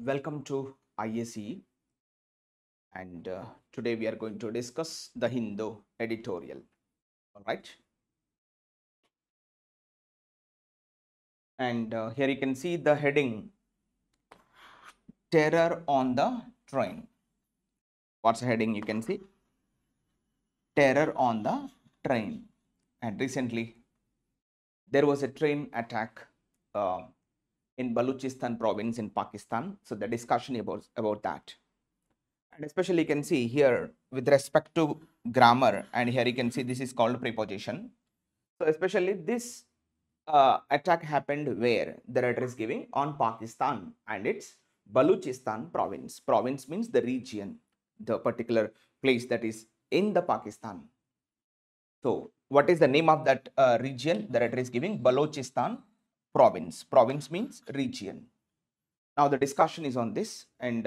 Welcome to IACE, and today we are going to discuss the Hindu editorial. All right, and here you can see the heading Terror on the Train. What's the heading? You can see Terror on the Train. And recently there was a train attack uh, in Balochistan province in Pakistan. So the discussion about that. And especially you can see here with respect to grammar, and here you can see this is called preposition. So especially this attack happened where the writer is giving on Pakistan and its Balochistan province. Province means the region, the particular place that is in the Pakistan. So what is the name of that region? The writer is giving Balochistan province. Province means region. Now the discussion is on this, and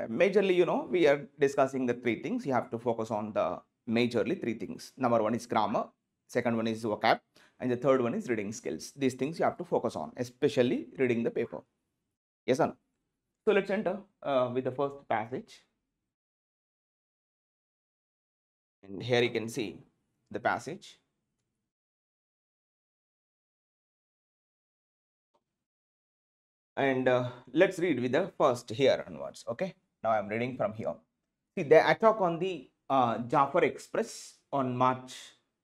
majorly, we are discussing the three things. You have to focus on the majorly three things. Number one is grammar, second one is vocab, and the third one is reading skills. These things you have to focus on, especially reading the paper. Yes or no? So let's enter with the first passage. And here you can see the passage. And let's read with the first here onwards. Okay, now I'm reading from here. See, the attack on the Jafar Express on March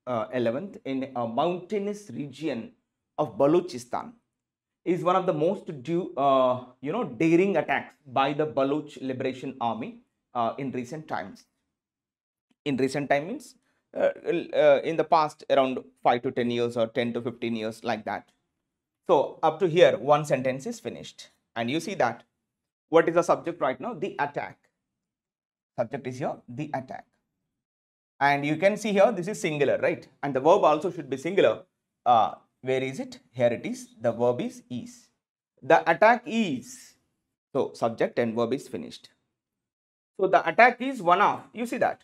11th in a mountainous region of Balochistan is one of the most daring attacks by the Baloch Liberation Army in recent times. In recent time means in the past around 5 to 10 years or 10 to 15 years, like that. So up to here, one sentence is finished. And you see that what is the subject right now? The attack. Subject is here, the attack. And you can see here, this is singular, right? And the verb also should be singular. Where is it? Here it is. The verb is. The attack is. So subject and verb is finished. So the attack is one of. You see that?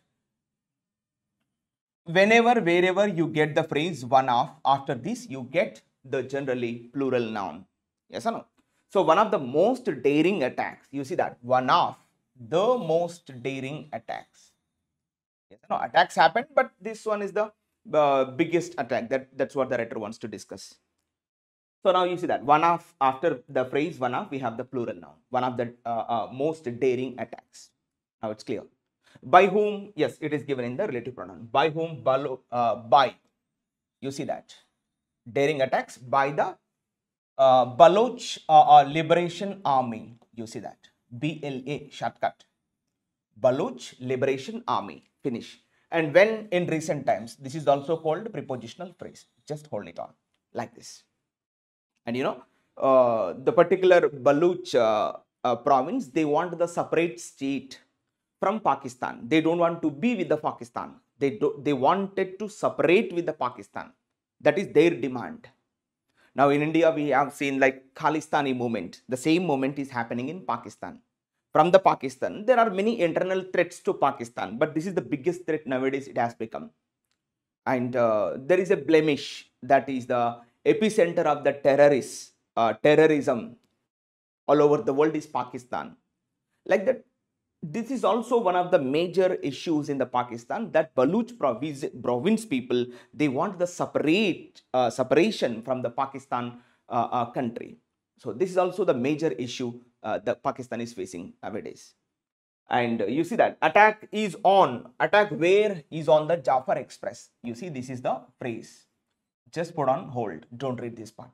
Whenever, wherever you get the phrase one of, after this you get the generally plural noun. Yes or no? So one of the most daring attacks. You see that? One of the most daring attacks. Yes, no, attacks happen, but this one is the biggest attack. That's what the writer wants to discuss. So now you see that one of, after the phrase one of, we have the plural noun. One of the most daring attacks. Now it's clear. By whom? Yes, it is given in the relative pronoun. By whom? By. You see that. Daring attacks by the Baloch Liberation Army. You see that. BLA, shortcut. Baloch Liberation Army. Finish. And when in recent times, this is also called prepositional phrase. Just hold it on like this. And the particular Baloch province, they want the separate state from Pakistan. They don't want to be with the Pakistan. They wanted to separate with the Pakistan. That is their demand. Now in India, we have seen like Khalistani movement. The same movement is happening in Pakistan. From the Pakistan, there are many internal threats to Pakistan, but this is the biggest threat nowadays it has become. And there is a blemish, that is the epicenter of the terrorism all over the world is Pakistan. Like that, this is also one of the major issues in the Pakistan, that Baloch province people, they want the separation from the Pakistan country. So this is also the major issue that Pakistan is facing nowadays. And you see that attack is on. Attack where? Is on the Jafar Express. You see, this is the phrase. Just put on hold. Don't read this part.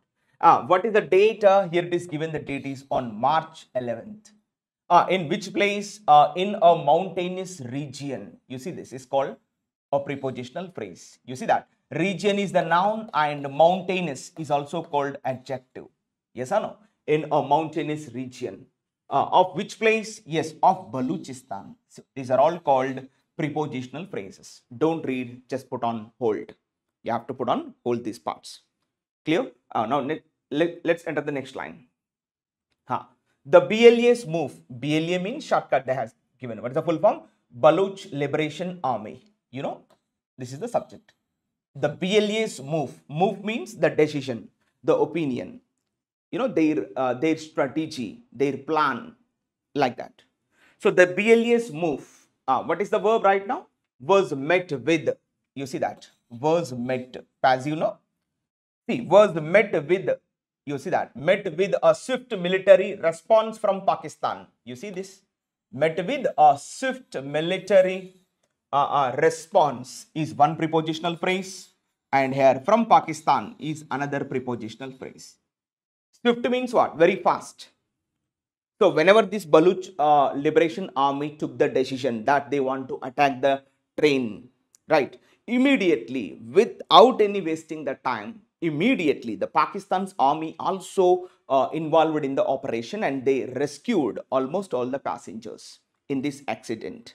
What is the date? Here it is given. The date is on March 11th. In which place? In a mountainous region. You see, this is called a prepositional phrase. You see that? Region is the noun and mountainous is also called adjective. Yes or no? In a mountainous region. Of which place? Yes, of Balochistan. So these are all called prepositional phrases. Don't read, just put on hold. You have to put on hold these parts. Clear? Now let's enter the next line. The BLA's move. BLA means shortcut they has given. What is the full form? Baloch Liberation Army. This is the subject. The BLA's move. Move means the decision, the opinion. their strategy, their plan, like that. So the BLA's move, what is the verb right now? Was met with, you see that, was met, passive, no? See, was met with, you see that, met with a swift military response from Pakistan. You see this? Met with a swift military response is one prepositional phrase, and here from Pakistan is another prepositional phrase. Swift means what? Very fast. So whenever this Baluch Liberation Army took the decision that they want to attack the train, right, immediately, without any wasting the time, immediately the Pakistan's army also involved in the operation, and they rescued almost all the passengers in this accident.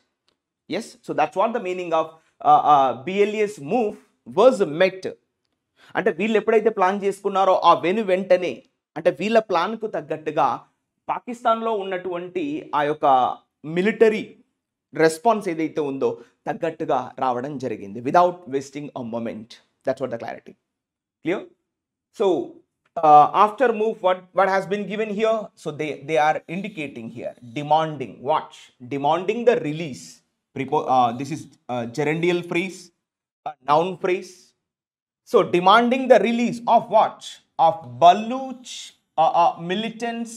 Yes, so that's what the meaning of BLA's move was met. అంటే వీళ్ళు ఎప్పుడైతే plan చేసుకున్నారో ఆ వెంటనే, అంటే వీళ్ళ ప్లాన్కు తగ్గట్టుగా పాకిస్తాన్లో ఉన్నటువంటి ఆ యొక్క మిలిటరీ రెస్పాన్స్ ఏదైతే ఉందో తగ్గట్టుగా రావడం జరిగింది, without wasting a moment. That's what the clarity. Clear? So after move, what has been given here? So they are indicating here, demanding what? Demanding the release. This is gerundial phrase, noun phrase. So demanding the release of what? Of Baluch militants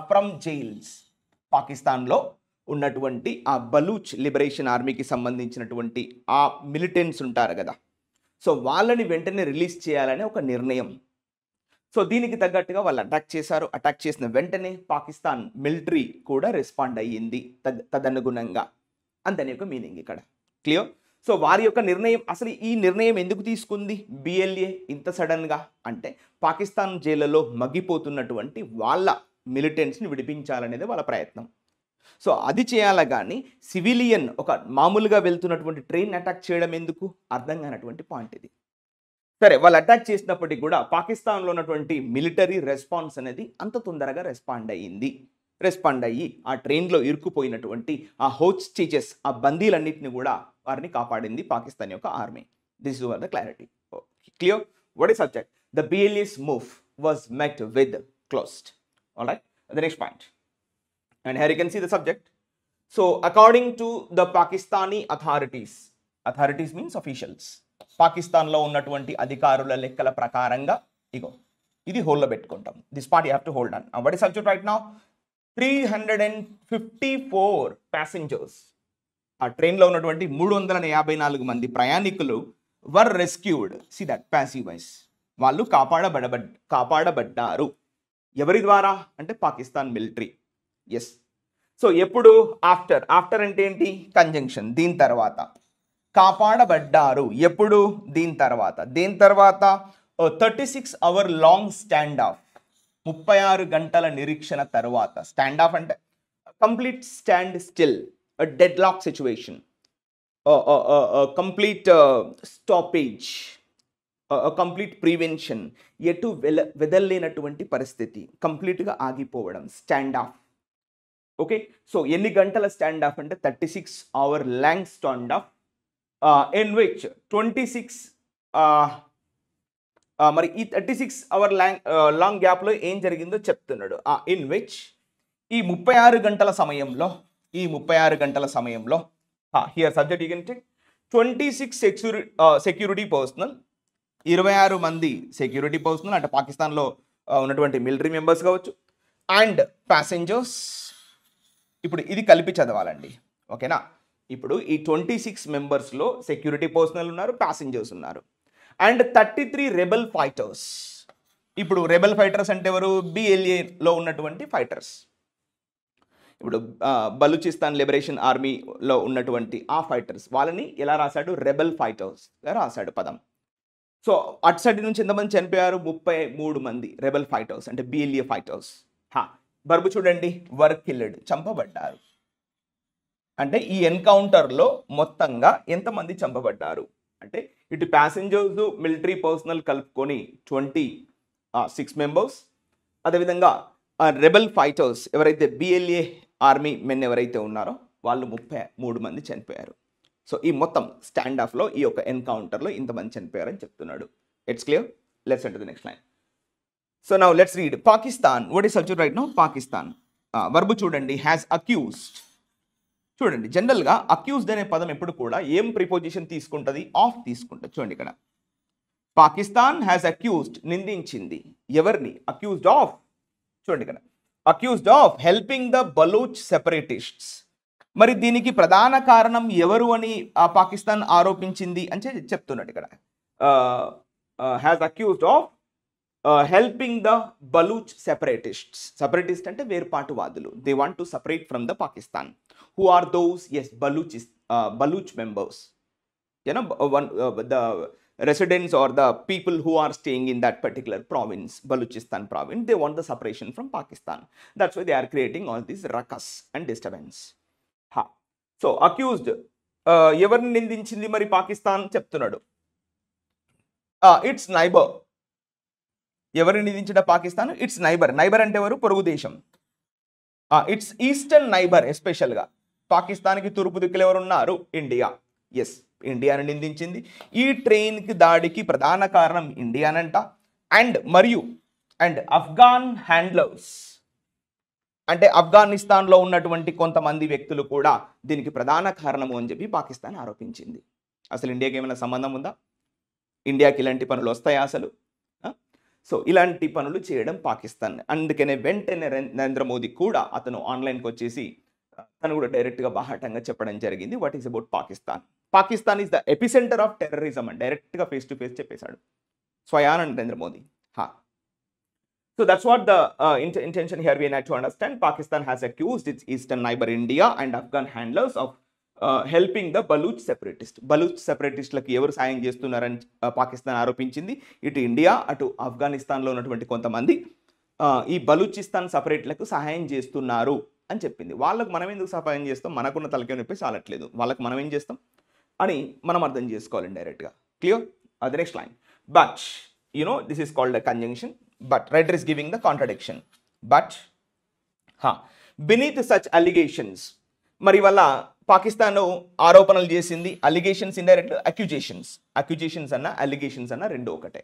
from jails. పాకిస్తాన్లో ఉన్నటువంటి ఆ Baloch liberation ఆర్మీకి సంబంధించినటువంటి ఆ militants ఉంటారు కదా, so వాళ్ళని వెంటనే రిలీజ్ చేయాలనే ఒక నిర్ణయం. సో దీనికి తగ్గట్టుగా వాళ్ళు అటాక్ చేశారు. అటాక్ చేసిన వెంటనే పాకిస్తాన్ మిలిటరీ కూడా రెస్పాండ్ అయ్యింది తదనుగుణంగా. అంతనే ఒక మీనింగ్ ఇక్కడ. క్లియర్? సో వారి యొక్క నిర్ణయం, అసలు ఈ నిర్ణయం ఎందుకు తీసుకుంది BLA ఇంత సడన్గా అంటే, పాకిస్తాన్ జైళ్ళలో మగ్గిపోతున్నటువంటి వాళ్ళ మిలిటెంట్స్ని విడిపించాలనేది వాళ్ళ ప్రయత్నం. సో అది చేయాల కానీ సివిలియన్ ఒక మామూలుగా వెళ్తున్నటువంటి ట్రైన్ అటాక్ చేయడం ఎందుకు? అర్థం కానటువంటి పాయింట్ ఇది. సరే, వాళ్ళు అటాక్ చేసినప్పటికీ కూడా పాకిస్తాన్లో ఉన్నటువంటి మిలిటరీ రెస్పాన్స్ అనేది అంత తొందరగా రెస్పాండ్ అయ్యి ఆ ట్రైన్లో ఇరుక్కుపోయినటువంటి ఆ హోస్టేజెస్, ఆ బందీలన్నింటినీ కూడా వారిని కాపాడింది పాకిస్తాన్ యొక్క army. This is the clarity. Clear? What is subject? The BLA's move was met with closed. All right, the next point. And here you can see the subject. So according to the Pakistani authorities means officials, Pakistan లో ఉన్నటువంటి అధికారుల లెక్కల ప్రకారంగా ఇగో ఇది హోల్ లో పెట్టుకుంటాం. This part you have to hold on. What is subject right now? 354 passengers, ఆ ట్రైన్ లో ఉన్నటువంటి 354 మంది ప్రయాణికులు were rescued. See that passive voice, వాళ్ళు కాపాడబడ్డారు. ఎవరి ద్వారా అంటే పాకిస్తాన్ మిలిటరీ. ఎస్. సో ఎప్పుడు? ఆఫ్టర్ అంటే ఏంటి? కంజంక్షన్. దీని తర్వాత కాపాడబడ్డారు. ఎప్పుడు? దీని తర్వాత 36 అవర్ లాంగ్ స్టాండ్ ఆఫ్, 36 గంటల నిరీక్షణ తర్వాత. స్టాండ్ ఆఫ్ అంటే complete standstill, deadlock situation, complete stoppage, complete prevention, ఎటు వెదల్లేనటువంటి పరిస్థితి, కంప్లీట్గా ఆగిపోవడం, స్టాండ్ ఆఫ్. ఓకే, సో ఎన్ని గంటల స్టాండ్ ఆఫ్ అంటే 36 hour long standoff, in which 26 మరి ఈ 36 అవర్ లాంగ్ గ్యాప్లో ఏం జరిగిందో చెప్తున్నాడు. ఇన్ విచ్ ఈ 36 గంటల సమయంలో here subject you can take 26 security personal, 26 మంది సెక్యూరిటీ పర్సనల్ అంటే పాకిస్తాన్లో ఉన్నటువంటి మిలిటరీ మెంబర్స్ కావచ్చు, అండ్ ప్యాసింజర్స్. ఇప్పుడు ఇది కలిపి చదవాలండి, ఓకేనా? ఇప్పుడు ఈ 26 మెంబర్స్లో సెక్యూరిటీ పర్సనల్ ఉన్నారు, ప్యాసింజర్స్ ఉన్నారు, అండ్ 33 రెబల్ ఫైటర్స్. ఇప్పుడు రెబల్ ఫైటర్స్ అంటే ఎవరు? BLAలో ఉన్నటువంటి ఫైటర్స్. ఇప్పుడు బలూచిస్తాన్ లిబరేషన్ ఆర్మీలో ఉన్నటువంటి ఆ ఫైటర్స్, వాళ్ళని ఎలా రాశాడు? రెబల్ ఫైటర్స్గా రాశాడు పదం. సో అటు సైడ్ నుంచి ఎంతమంది చనిపోయారు? 33 మంది రెబల్ ఫైటర్స్ అంటే BLA ఫైటర్స్. బర్బు చూడండి, వర్ కిల్డ్, చంపబడ్డారు. అంటే ఈ ఎన్కౌంటర్లో మొత్తంగా ఎంతమంది చంపబడ్డారు అంటే, ఇటు ప్యాసింజర్స్, మిలిటరీ పర్సనల్ కలుపుకొని 26 మెంబర్స్, అదేవిధంగా రెబల్ ఫైటర్స్ ఎవరైతే BLA ఆర్మీ మెన్ ఎవరైతే ఉన్నారో వాళ్ళు 33 మంది చనిపోయారు. సో ఈ మొత్తం స్టాండ్ ఆఫ్లో ఈ యొక్క ఎన్కౌంటర్లో ఇంతమంది చనిపోయారని చెప్తున్నాడు. It's clear? Let's enter the next line. So now let's read. Pakistan. What is subject right now? Pakistan. Verb చూడండి, has accused. చూడండి, జనరల్గా అక్యూజ్డ్ అనే పదం ఎప్పుడు కూడా ఏం ప్రిపోజిషన్ తీసుకుంటుంది? ఆఫ్ తీసుకుంటుంది. చూడండి ఇక్కడ పాకిస్తాన్ హ్యాస్ అక్యూజ్డ్, నిందించింది. ఎవరిని? Accused of. చూడండి ఇక్కడ accused of helping the Baloch separatists. మరి దీనికి ప్రధాన కారణం ఎవరు అని పాకిస్తాన్ ఆరోపించింది అని చెప్తున్నాడు ఇక్కడ. Has accused of helping the Baloch separatists. Separatist అంటే వేర్పాటువాదులు. They want to separate from the Pakistan. Who are those? Yes, Baloch members. The residents or the people who are staying in that particular province, Baluchistan province, they want the separation from Pakistan. That's why they are creating all this ruckus and disturbance. So accused, ఎవరిని నిందించింది మరి పాకిస్తాన్ చెప్తున్నాడు? It's neighbour. ఎవరిని నిందించడం Pakistan? It's neighbour. Neighbour అంటే ఎవరు? పొరుగు దేశం. It's eastern neighbour. ఎస్పెషల్గా పాకిస్తాన్కి తూర్పు దిక్కులు ఎవరు ఉన్నారు? ఇండియా. ఎస్, ఇండియాను నిందించింది. ఈ ట్రైన్కి దాడికి ప్రధాన కారణం ఇండియానంట. అండ్ అఫ్ఘాన్ హ్యాండ్లర్స్, అంటే ఆఫ్ఘనిస్తాన్లో ఉన్నటువంటి కొంతమంది వ్యక్తులు కూడా దీనికి ప్రధాన కారణము అని చెప్పి పాకిస్తాన్ ఆరోపించింది. అసలు ఇండియాకి ఏమైనా సంబంధం ఉందా? ఇండియాకి ఇలాంటి పనులు వస్తాయా అసలు? సో ఇలాంటి పనులు చేయడం పాకిస్తాన్. అందుకనే వెంటనే నరేంద్ర మోదీ కూడా అతను ఆన్లైన్కి వచ్చేసి తను కూడా డైరెక్ట్గా బాహాటంగా చెప్పడం జరిగింది. What is about Pakistan. Pakistan is the epicentre of terrorism అని డైరెక్ట్గా ఫేస్ టు ఫేస్ చెప్పేశాడు స్వయాన Narendra Modi. So that's what the intention here we need to understand. Pakistan has accused its eastern neighbor India and Afghan handlers of helping the Baluch separatists. Baluch separatist laki evaru sayam chestunarani Pakistan ఆరోపించింది. ఇటు India అటు ఆఫ్ఘనిస్తాన్లో ఉన్నటువంటి కొంతమంది ఈ బలూచిస్తాన్ సెపరేట్లకు సహాయం చేస్తున్నారు అని చెప్పింది. వాళ్ళకు మనం ఎందుకు సహాయం చేస్తాం? మనకున్న తలకే నొప్పి చాలట్లేదు, వాళ్ళకి మనం ఏం చేస్తాం అని మనం అర్థం చేసుకోవాలి డైరెక్ట్గా. Clear? The next line, but this is called a conjunction. But writer is giving the contradiction. But beneath such allegations, మరి వల్ల పాకిస్తాన్ ఆరోపణలు చేసింది. అలిగేషన్స్ ఇండైరెక్ట్, అక్యూజేషన్స్ అన్న అలిగేషన్స్ అన్న రెండు ఒకటే.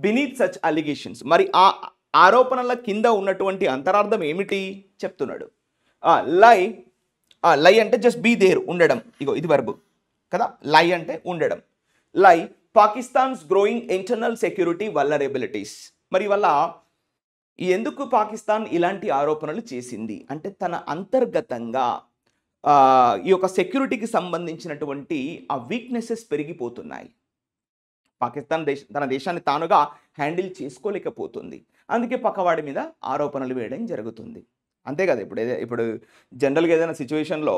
బినీత్ సచ్ అలిగేషన్స్, మరి ఆ ఆరోపణల కింద ఉన్నటువంటి అంతరార్థం ఏమిటి చెప్తున్నాడు. లై అంటే జస్ట్ బీ దేర్, ఉండడం. ఇగో ఇది వర్బ్ కదా. లై అంటే ఉండడం. లై Pakistan's growing internal security vulnerabilities. మరి వల్ల ఎందుకు పాకిస్తాన్ ఇలాంటి ఆరోపణలు చేసింది అంటే తన అంతర్గతంగా ఈ యొక్క సెక్యూరిటీకి సంబంధించినటువంటి ఆ వీక్నెసెస్ పెరిగిపోతున్నాయి. పాకిస్తాన్ తన దేశాన్ని తానుగా హ్యాండిల్ చేసుకోలేకపోతుంది. అందుకే పక్కవాడి మీద ఆరోపణలు వేయడం జరుగుతుంది. అంతే కదా. ఇప్పుడు జనరల్గా ఏదైనా సిచ్యువేషన్లో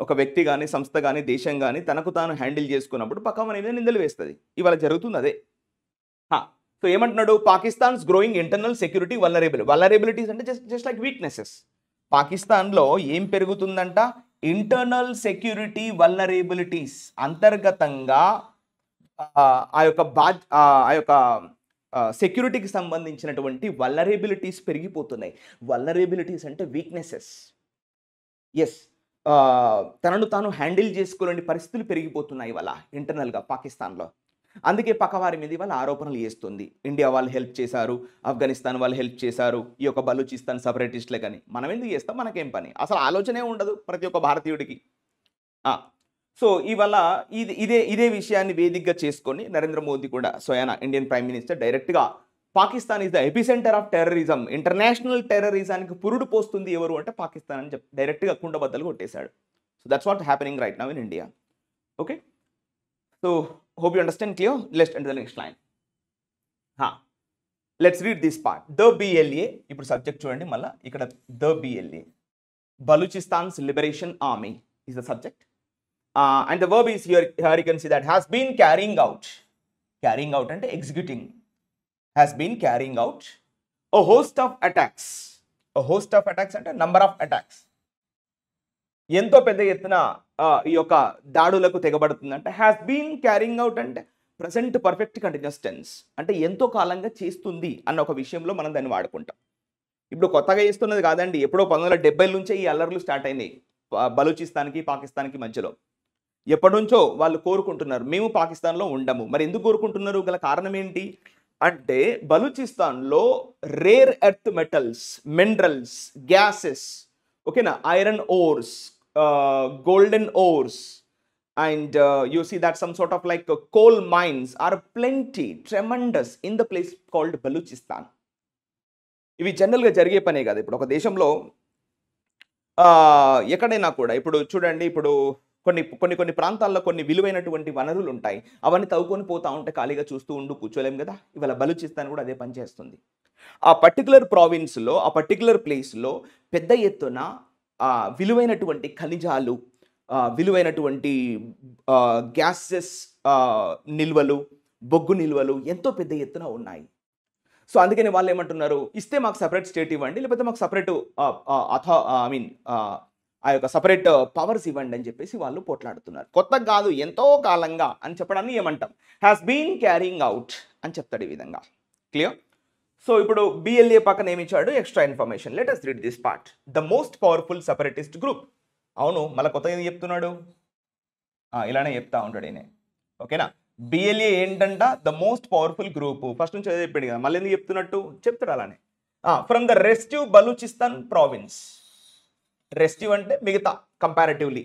ఒక వ్యక్తి కానీ సంస్థ కానీ దేశం కానీ తనకు తాను హ్యాండిల్ చేసుకున్నప్పుడు పక్కవాడి మీద నిందలు వేస్తుంది. ఇవాళ జరుగుతుంది అదే. సో ఏమంటున్నాడు? Pakistan's growing internal security vulnerabilities అంటే జస్ట్ లైక్ వీక్నెసెస్. పాకిస్తాన్లో ఏం పెరుగుతుందంట? Internal security vulnerabilities. అంతర్గతంగా ఆ యొక్క సెక్యూరిటీకి సంబంధించినటువంటి వల్నరబిలిటీస్ పెరిగిపోతున్నాయి. వల్నరబిలిటీస్ అంటే వీక్నెసెస్. ఎస్, తనను తాను హ్యాండిల్ చేసుకోలేని పరిస్థితులు పెరిగిపోతున్నాయి ఇవాళ ఇంటర్నల్గా పాకిస్తాన్లో. అందుకే పక్కవారి మీద ఇవాళ ఆరోపణలు చేస్తుంది. ఇండియా వాళ్ళు హెల్ప్ చేశారు, ఆఫ్ఘనిస్తాన్ వాళ్ళు హెల్ప్ చేశారు ఈ యొక్క బలూచిస్తాన్ సెపరేటిస్ట్లే. కానీ మనం ఎందుకు చేస్తాం? మనకేం పని? అసలు ఆలోచనే ఉండదు ప్రతి ఒక్క భారతీయుడికి. సో ఇవాళ ఇదే విషయాన్ని వేదికగా చేసుకొని నరేంద్ర మోదీ కూడా స్వయాన ఇండియన్ ప్రైమ్ మినిస్టర్ డైరెక్ట్గా Pakistan is the epicentre of terrorism, international టెర్రరిజానికి పురుడు పోస్తుంది ఎవరు అంటే పాకిస్తాన్ అని చెప్పి డైరెక్ట్గా కుండబద్దలు కొట్టేశాడు. So that's what happening right now in India. Okay, so hope you understand. Clear? Let's enter the next line. Let's read this part. The BLA, ఇప్పుడు సబ్జెక్ట్ చూడండి మళ్ళా ఇక్కడ. The BLA, Baluchistan's Liberation Army is the subject. And the verb is here you can see that has been carrying out అంటే executing, has been carrying out a host of attacks. A host of attacks అంటే number of attacks. ఎంతో పెద్ద ఎత్తున ఈ యొక్క దాడులకు తెగబడుతుందంటే has been carrying out అంటే present perfect continuous tense అంటే ఎంతో కాలంగా చేస్తుంది అన్న ఒక విషయంలో మనం దాన్ని వాడుకుంటాం. ఇప్పుడు కొత్తగా చేస్తున్నది కాదండి. ఎప్పుడో 1970 నుంచే ఈ అల్లర్లు స్టార్ట్ అయినాయి బలూచిస్తాన్కి పాకిస్తాన్కి మధ్యలో. ఎప్పటి నుంచో వాళ్ళు కోరుకుంటున్నారు మేము పాకిస్తాన్లో ఉండము. మరి ఎందుకు కోరుకుంటున్నారు? గల కారణం ఏంటి? అంటే బలూచిస్తాన్లో rare earth metals, minerals, gases, ఓకేనా, iron ores, golden ores, and you see that some sort of like coal mines are plenty, tremendous in the place called Baluchistan. ఇవి జనరల్గా జరిగే పనే కాదు. ఇప్పుడు ఒక దేశంలో ఎక్కడైనా కూడా ఇప్పుడు చూడండి, ఇప్పుడు కొన్ని ప్రాంతాల్లో కొన్ని విలువైనటువంటి వనరులు ఉంటాయి. అవన్నీ తవ్వుకొని పోతా ఉంటే ఖాళీగా చూస్తూ కూర్చోలేం కదా. ఇవాళ బలూచిస్తాన్ కూడా అదే పని చేస్తుంది. ఆ పర్టికులర్ ప్రావిన్స్లో, ఆ పర్టికులర్ ప్లేస్లో పెద్ద ఎత్తున విలువైనటువంటి ఖనిజాలు, విలువైనటువంటి గ్యాసెస్ నిల్వలు, బొగ్గు నిల్వలు ఎంతో పెద్ద ఎత్తున ఉన్నాయి. సో అందుకని వాళ్ళు ఏమంటున్నారు, ఇస్తే మాకు సపరేట్ స్టేట్ ఇవ్వండి, లేకపోతే మాకు సపరేట్ ఆ యొక్క సపరేట్ పవర్స్ ఇవ్వండి అని చెప్పేసి వాళ్ళు పోట్లాడుతున్నారు. కొత్తగా కాదు, ఎంతో కాలంగా అని చెప్పడాన్ని ఏమంటాం, హ్యాస్ బీన్ క్యారింగ్ అవుట్ అని చెప్తాడు ఈ విధంగా. క్లియర్? సో ఇప్పుడు బిఎల్ఏ పక్కన ఏమి ఇచ్చాడు, extra information. Let us read this part. The most powerful separatist group. అవును, మళ్ళీ కొత్తగా ఏం చెప్తున్నాడు, ఇలానే చెప్తా ఉంటాడు ఈయన. ఓకేనా, బిఎల్ఏ ఏంటంట, the most powerful group. First నుంచి అదే చెప్పాడు కదా, మళ్ళీ ఎందుకు చెప్తున్నట్టు చెప్తాడు అలానే. From the restive Balochistan province. Restive అంటే మిగతా, కంపారిటివ్లీ.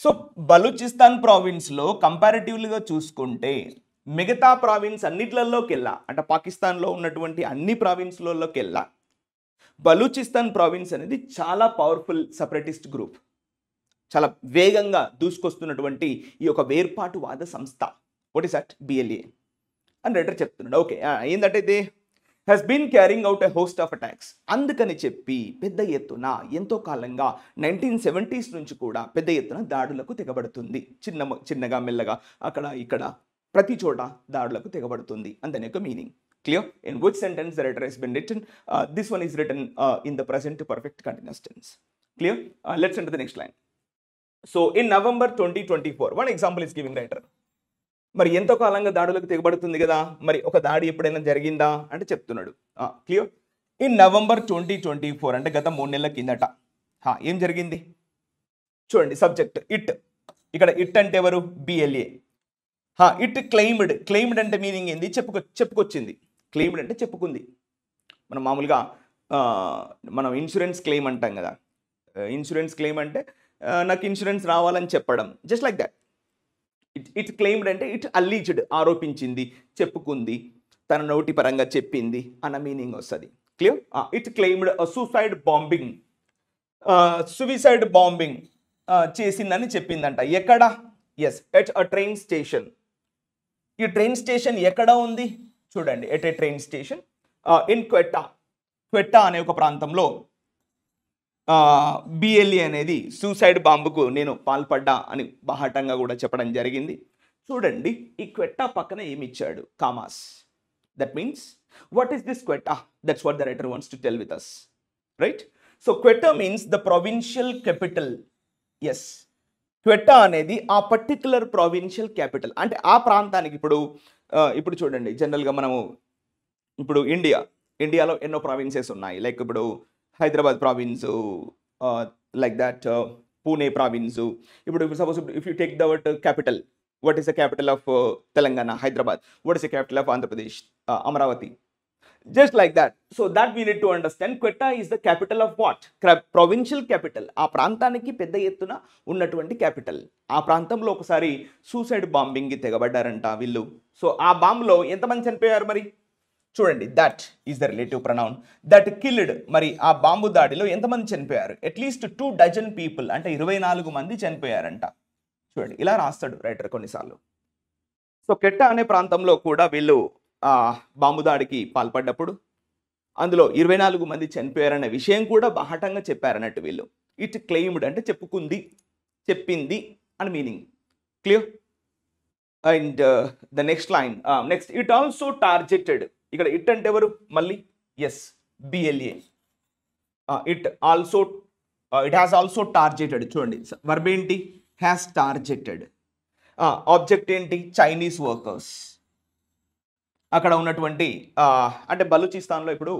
సో బలూచిస్తాన్ ప్రావిన్స్లో కంపారిటివ్లీగా చూసుకుంటే మిగతా ప్రావిన్స్ అన్నిట్లలోకెల్లా, అంటే పాకిస్తాన్లో ఉన్నటువంటి అన్ని ప్రావిన్స్లలోకెల్లా బలూచిస్తాన్ ప్రావిన్స్ అనేది చాలా పవర్ఫుల్ సెపరేటిస్ట్ గ్రూప్. చాలా వేగంగా దూసుకొస్తున్నటువంటి ఈ యొక్క వేర్పాటువాద సంస్థ. What is that? బిఎల్ఏ అని రైటర్ చెప్తున్నాడు. ఓకే, ఏంటంటే ఇది has been carrying out a host of attacks. అందుకని చెప్పి పెద్ద ఎత్తున ఎంతో కాలంగా 1970s నుంచి కూడా పెద్ద ఎత్తున దాడులకు తెగబడుతుంది. చిన్నగా మెల్లగా అక్కడ ఇక్కడ ప్రతి చోట దాడులకు తెగబడుతుంది అని దాని యొక్క meaning. Clear? In which sentence the writer has been written? This one is written in the present perfect continuous tense. Clear? Let's enter the next line. So in November 2024 one example is giving writer. మరి ఎంతో కాలంగా దాడులకు తెగబడుతుంది కదా, మరి ఒక దాడి ఎప్పుడైనా జరిగిందా అంటే చెప్తున్నాడు. క్లియర్? ఇన్ నవంబర్ 2024 అంటే గత 3 నెలల కిందట ఏం జరిగింది చూడండి. Subject it. ఇక్కడ ఇట్ అంటే ఎవరు? బిఎల్ఏ. ఇట్ క్లెయిమ్డ్ అంటే మీనింగ్ ఏంది? చెప్పుకొచ్చింది. క్లెయిమ్డ్ అంటే చెప్పుకుంది. మనం మామూలుగా మనం ఇన్సూరెన్స్ క్లెయిమ్ అంటాం కదా. ఇన్సూరెన్స్ క్లెయిమ్ అంటే నాకు ఇన్సూరెన్స్ రావాలని చెప్పడం, just like that. It claimed అంటే ఇట్ అల్లీజ్డ్, ఆరోపించింది, చెప్పుకుంది, తన నోటి పరంగా చెప్పింది అన్న మీనింగ్ వస్తుంది. Clear? It claimed suicide bombing చేసిందని చెప్పిందంట. ఎక్కడ? Yes, at a train station. ఈ ట్రైన్ స్టేషన్ ఎక్కడ ఉంది చూడండి. At a train station in Quetta అనే ఒక ప్రాంతంలో బిఎల్ఏ అనేది సూసైడ్ బాంబుకు నేను పాల్పడ్డా అని బాహటంగా కూడా చెప్పడం జరిగింది. చూడండి, ఈ క్వెట్టా పక్కన ఏమి ఇచ్చాడు? Commas. That means what is this Quetta? That's what the writer wants to tell with us, right? So Quetta means the provincial capital. Yes, Quetta అనేది ఆ పర్టిక్యులర్ ప్రొవిన్షియల్ క్యాపిటల్. అంటే ఆ ప్రాంతానికి ఇప్పుడు చూడండి, జనరల్గా మనము ఇప్పుడు ఇండియాలో ఎన్నో ప్రావిన్సెస్ ఉన్నాయి. లైక్ ఇప్పుడు Hyderabad province, like that Pune province. ఇప్పుడు suppose if you take the word capital, what is the capital of Telangana? Hyderabad. What is the capital of Andhra Pradesh? Amaravati. Just like that. So that we need to understand. Quetta is the capital of what? Provincial capital. ఆ ప్రాంతానికి పెద్ద ఎత్తున ఉన్నటువంటి capital. ఆ ప్రాంతంలో ఒకసారి suicide బాంబింగ్కి తెగబడ్డారంట వీళ్ళు. So ఆ బాంబులో ఎంతమంది చనిపోయారు మరి చూడండి. That is the relative pronoun. That killed. మరి ఆ బాంబు దాడిలో ఎంతమంది చనిపోయారు? అట్లీస్ట్ 2 డజన్ పీపుల్, అంటే 24 మంది చనిపోయారంట. చూడండి, ఇలా రాస్తాడు రైటర్ కొన్నిసార్లు. సో క్వెట్టా అనే ప్రాంతంలో కూడా వీళ్ళు బాంబు దాడికి పాల్పడ్డప్పుడు అందులో 24 మంది చనిపోయారనే విషయం కూడా బాహటంగా చెప్పారన్నట్టు వీళ్ళు. ఇట్ క్లెయిమ్డ్ అంటే చెప్పుకుంది, చెప్పింది అని meaning. Clear? And the next line. Next, it also targeted. ఇక్కడ ఇట్ అంటే ఎవరు మళ్ళీ? Yes, BLA. It has also targeted. చూడండి, వర్బ్ ఏంటి? Has targeted. ఆబ్జెక్ట్ ఏంటి? Chinese workers. అక్కడ ఉన్నటువంటి అంటే బలూచిస్తాన్లో ఇప్పుడు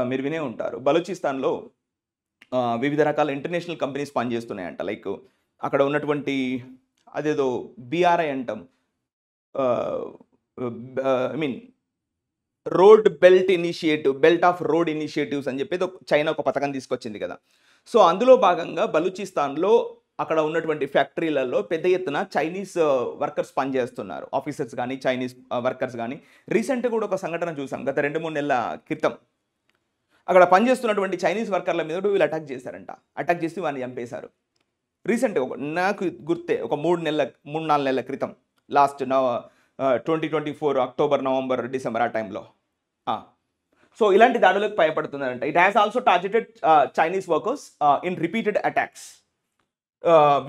మీరు వినే ఉంటారు, బలూచిస్తాన్లో వివిధ రకాల ఇంటర్నేషనల్ కంపెనీస్ పనిచేస్తున్నాయంట. లైక్ అక్కడ ఉన్నటువంటి అదేదో బిఆర్ఐ అంటాం, I mean road belt initiative, belt of road initiatives అని చెప్పేది చైనా ఒక పథకం తీసుకొచ్చింది కదా. సో అందులో భాగంగా బలూచిస్తాన్లో అక్కడ ఉన్నటువంటి ఫ్యాక్టరీలలో పెద్ద ఎత్తున చైనీస్ వర్కర్స్ పనిచేస్తున్నారు, ఆఫీసర్స్ కానీ చైనీస్ వర్కర్స్ కానీ. రీసెంట్గా కూడా ఒక సంఘటన చూసాం గత 2-3 నెలల క్రితం. అక్కడ పనిచేస్తున్నటువంటి చైనీస్ వర్కర్ల మీద వీళ్ళు అటాక్ చేశారంట. అటాక్ చేసి వాడిని చంపేశారు. రీసెంట్గా నాకు గుర్తే ఒక 3-4 నెలల క్రితం, లాస్ట్ 2024 అక్టోబర్, నవంబర్, డిసెంబర్ ఆ టైంలో. సో ఇలాంటి దాడులకు భయపడుతున్నారంట. It has also targeted Chinese workers in repeated attacks.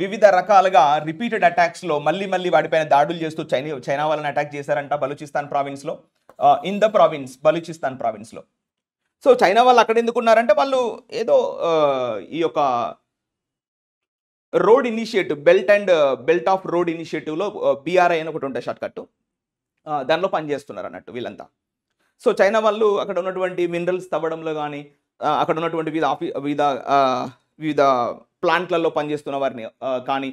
వివిధ రకాలుగా రిపీటెడ్ అటాక్స్లో మళ్ళీ వాడిపైన దాడులు చేస్తూ చైనా వాళ్ళని అటాక్ చేశారంట బలూచిస్తాన్ ప్రావిన్స్లో, ఇన్ ద ప్రావిన్స్, బలూచిస్తాన్ ప్రావిన్స్లో. సో చైనా వాళ్ళు అక్కడ ఎందుకున్నారంటే వాళ్ళు ఏదో ఈ యొక్క road initiative, belt of road ఇనిషియేటివ్లో BRI అని ఒకటి ఉంటుంది షార్ట్ కట్, దానిలో పనిచేస్తున్నారు అన్నట్టు వీళ్ళంతా. సో చైనా వాళ్ళు అక్కడ ఉన్నటువంటి మినరల్స్ తవ్వడంలో కానీ, అక్కడ ఉన్నటువంటి వివిధ ప్లాంట్లలో పనిచేస్తున్న వారిని కానీ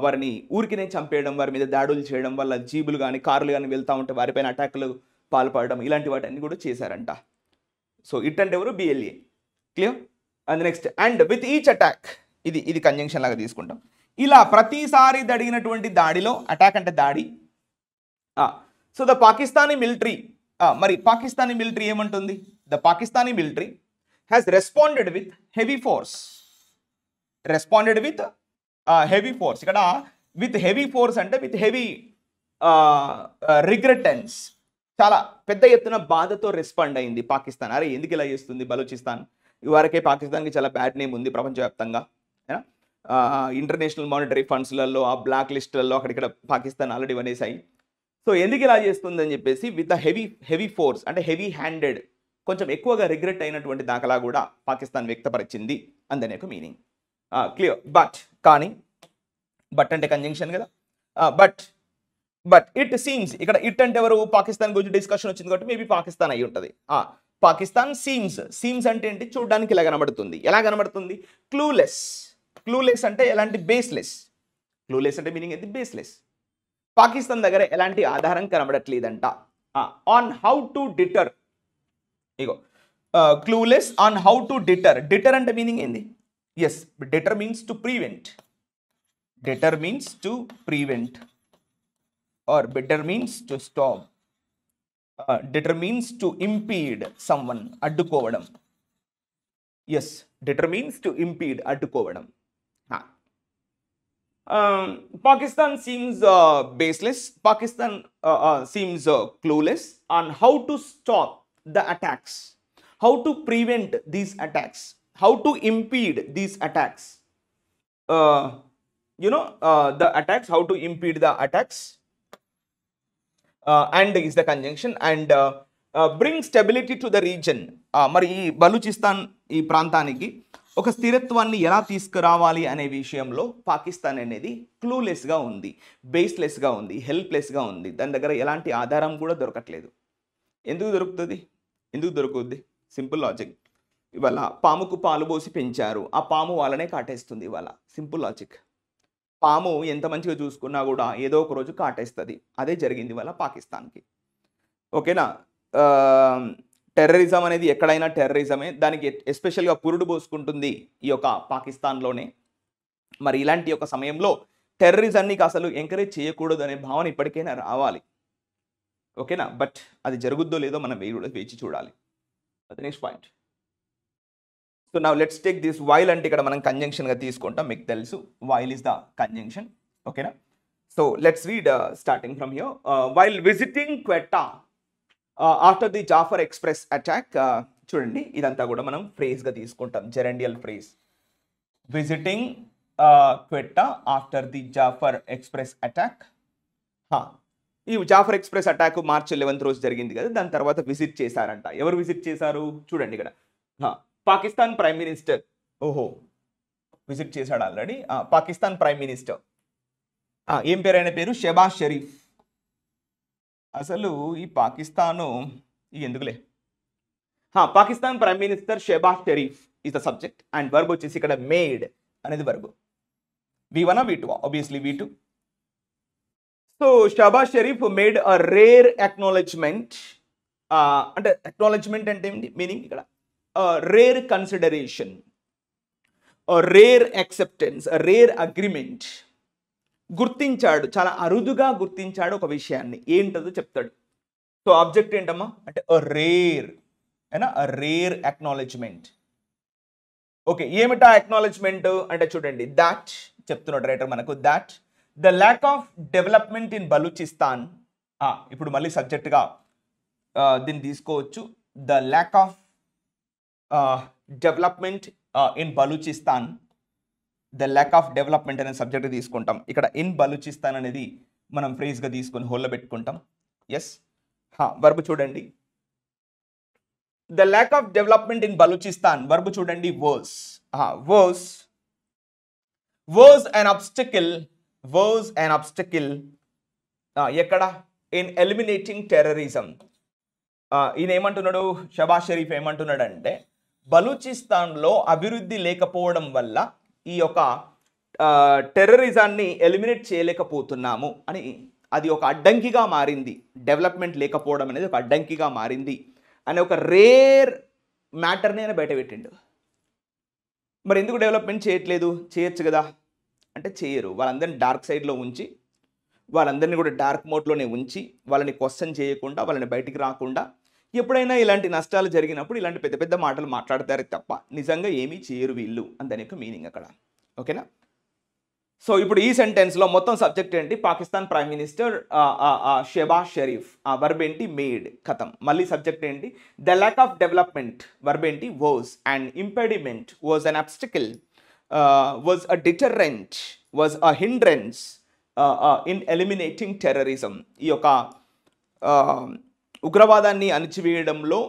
వారిని ఊరికినే చంపేయడం, వారి మీద దాడులు చేయడం వల్ల జీబులు కానీ కార్లు కానీ వెళ్తూ ఉంటే వారిపైన అటాక్లు పాల్పడడం, ఇలాంటి వాటిని కూడా చేశారంట. సో ఇట్ అంటే ఎవరు? BLA. Clear? And next, and with each attack, ఇది కంజంక్షన్ లాగా తీసుకుంటాం. ఇలా ప్రతిసారి జరిగినటువంటి దాడిలో, అటాక్ అంటే దాడి. సో ద పాకిస్తానీ మిలిటరీ, మరి పాకిస్తానీ మిలిటరీ ఏమంటుంది? The Pakistani military has responded with heavy force. Responded with heavy force. ఇక్కడ విత్ హెవీ ఫోర్స్ అంటే విత్ హెవీ రిగ్రెటెన్స్, చాలా పెద్ద ఎత్తున బాధతో రెస్పాండ్ అయింది పాకిస్తాన్. అరే ఎందుకు ఇలా చేస్తుంది బలూచిస్తాన్? ఇవరకే పాకిస్తాన్కి చాలా బ్యాడ్ నేమ్ ఉంది ప్రపంచవ్యాప్తంగా. ఇంటర్నేషనల్ మానిటరీ ఫండ్స్లలో, ఆ బ్లాక్ లిస్టులలో అక్కడిక్కడ పాకిస్తాన్ ఆల్రెడీ వనేసాయి. సో ఎందుకు ఇలా చేస్తుంది అని చెప్పేసి విత్ ద హెవీ ఫోర్స్ అంటే హెవీ హ్యాండెడ్, కొంచెం ఎక్కువగా రిగ్రెట్ అయినటువంటి దాఖలా కూడా పాకిస్తాన్ వ్యక్తపరిచింది అందనే ఒక మీనింగ్. క్లియర్? కానీ బట్ అంటే కంజంక్షన్ కదా. బట్ ఇట్ సీమ్స్, ఇక్కడ ఇట్ అంటే ఎవరు? పాకిస్తాన్ గురించి డిస్కషన్ వచ్చింది కాబట్టి మేబీ పాకిస్తాన్ అయి ఉంటుంది. పాకిస్తాన్ సీమ్స్ అంటే ఏంటి? చూడడానికి ఇలా కనబడుతుంది. ఎలా కనబడుతుంది? క్లూలెస్ అంటే ఎలాంటి? బేస్లెస్. క్లూలెస్ అంటే మీనింగ్ ఏంటి? బేస్లెస్. పాకిస్తాన్ దగ్గర ఎలాంటి ఆధారం కనబడట్లేదంట. ఆన్ హౌ టు డిటర్, ఇగో clueless on how to deter. Deter అంటే మీనింగ్ ఏంది? Yes, deter means to prevent. Deter means to prevent or better means to stop. Deter means to impede someone, addukovadam. Yes, deter means to impede, addukovadam. Pakistan seems baseless. Pakistan seems clueless on how to stop the attacks, how to prevent these attacks, how to impede these attacks. The attacks, how to impede the attacks. And is the conjunction and bring stability to the region. మరి ఈ బలూచిస్తాన్ ఈ ప్రాంతానికి ఒక స్థిరత్వాన్ని ఎలా తీసుకురావాలి అనే విషయంలో పాకిస్తాన్ అనేది క్లూలెస్గా ఉంది, బేస్లెస్గా ఉంది, హెల్ప్లెస్గా ఉంది. దాని దగ్గర ఎలాంటి ఆధారం కూడా దొరకట్లేదు. ఎందుకు దొరుకుద్ది? Simple logic. ఇవాళ పాముకు పాలు పోసి పెంచారు, ఆ పాము వాళ్ళనే కాటేస్తుంది. ఇవాళ సింపుల్ లాజిక్. పాము ఎంత మంచిగా చూసుకున్నా కూడా ఏదో ఒక రోజు కాటేస్తుంది. అదే జరిగింది ఇవాళ పాకిస్తాన్కి. ఓకేనా? టెర్రరిజం అనేది ఎక్కడైనా టెర్రరిజమే, దానికి ఎస్పెషల్గా పురుడు పోసుకుంటుంది ఈ యొక్క పాకిస్తాన్లోనే. మరి ఇలాంటి ఒక సమయంలో టెర్రరిజాన్ని అసలు ఎంకరేజ్ చేయకూడదు అనే భావన ఇప్పటికైనా రావాలి. ఓకేనా? బట్ అది జరుగుద్దో లేదో మనం వేచి చూడాలి. Next point. So now let's take this while అంటే ఇక్కడ మనం కంజంక్షన్గా తీసుకుంటాం. మీకు తెలుసు వైల్ ఇస్ ద కంజంక్షన్. ఓకేనా? So let's read starting from here. While visiting Quetta after the Jaffar Express attack. చూడండి, ఇదంతా కూడా మనం ఫ్రేజ్గా తీసుకుంటాం, gerundial phrase. Visiting Quetta after the Jaffar Express attack. ఈ Jaffar Express attack March 11th రోజు జరిగింది కదా, దాని తర్వాత విజిట్ చేశారంట. ఎవరు విజిట్ చేశారు? చూడండి ఇక్కడ పాకిస్తాన్ ప్రైమ్ మినిస్టర్. విజిట్ చేశాడు ఆల్రెడీ. పాకిస్తాన్ ప్రైమ్ మినిస్టర్ ఏం పేరు? ఆయన పేరు షెబాజ్ షరీఫ్. అసలు ఈ పాకిస్తాను ఎందుకులే. Pakistan prime minister Shehbaz Sharif is the subject and verb వచ్చేసి ఇక్కడ మేడ్ అనేది verb. V1 V2? Obviously V2. So Shehbaz Sharif made a rare acknowledgement అంటే అక్నాలెడ్జ్మెంట్ అంటే ఏంటి మీనింగ్ ఇక్కడ rare consideration, rare acceptance, rare agreement. గుర్తించాడు, చాలా అరుదుగా గుర్తించాడు ఒక విషయాన్ని, ఏంటదో చెప్తాడు. సో ఆబ్జెక్ట్ ఏంటమ్మా అంటే రేర్, అయినా రేర్ అక్నాలెడ్జ్మెంట్. ఓకే, ఏమిటా అక్నాలెడ్జ్మెంట్ అంటే చూడండి, దాట్ చెప్తున్నాడు రైటర్ మనకు, that the lack of development in Balochistan. ఇప్పుడు మళ్ళీ సబ్జెక్ట్గా దీన్ని తీసుకోవచ్చు. The lack of development in Balochistan, the lack of development అనే సబ్జెక్ట్ తీసుకుంటాం. ఇక్కడ ఇన్ బలూచిస్తాన్ అనేది మనం ఫ్రేజ్గా తీసుకొని హోల్లో పెట్టుకుంటాం. ఎస్, వర్బ్ చూడండి, the lack of development in Balochistan. Verb చూడండి, was an obstacle, ఎక్కడ ఇన్ ఎలిమినేటింగ్ టెర్రరిజం. ఈయన ఏమంటున్నాడు, షబాజ్ షరీఫ్ ఏమంటున్నాడు అంటే బలూచిస్తాన్లో అభివృద్ధి లేకపోవడం వల్ల ఈ యొక్క టెర్రరిజాన్ని ఎలిమినేట్ చేయలేకపోతున్నాము అని, అది ఒక అడ్డంకిగా మారింది, డెవలప్మెంట్ లేకపోవడం అనేది ఒక అడ్డంకిగా మారింది అనే ఒక రేర్ మ్యాటర్ని ఆయన బయట పెట్టిండు. మరి ఎందుకు డెవలప్మెంట్ చేయట్లేదు, చేయొచ్చు కదా అంటే చేయరు. వాళ్ళందరినీ డార్క్ సైడ్లో ఉంచి, వాళ్ళందరినీ కూడా డార్క్ మోడ్లోనే ఉంచి, వాళ్ళని క్వశ్చన్ చేయకుండా, వాళ్ళని బయటికి రాకుండా, ఎప్పుడైనా ఇలాంటి నష్టాలు జరిగినప్పుడు ఇలాంటి పెద్ద పెద్ద మాటలు మాట్లాడతారు తప్ప నిజంగా ఏమీ చేయరు వీళ్ళు అని దాని యొక్క మీనింగ్ అక్కడ. ఓకేనా? సో ఇప్పుడు ఈ సెంటెన్స్లో మొత్తం సబ్జెక్ట్ ఏంటి, Pakistan prime minister Shehbaz Sharif, verb ఏంటి మేడ్, ఖతం. మళ్ళీ సబ్జెక్ట్ ఏంటి, the lack of development, verb ఏంటి was, and impediment was an obstacle, was a deterrent, was a hindrance in eliminating terrorism. ఈ యొక్క ఉగ్రవాదాన్ని అణిచివేయడంలో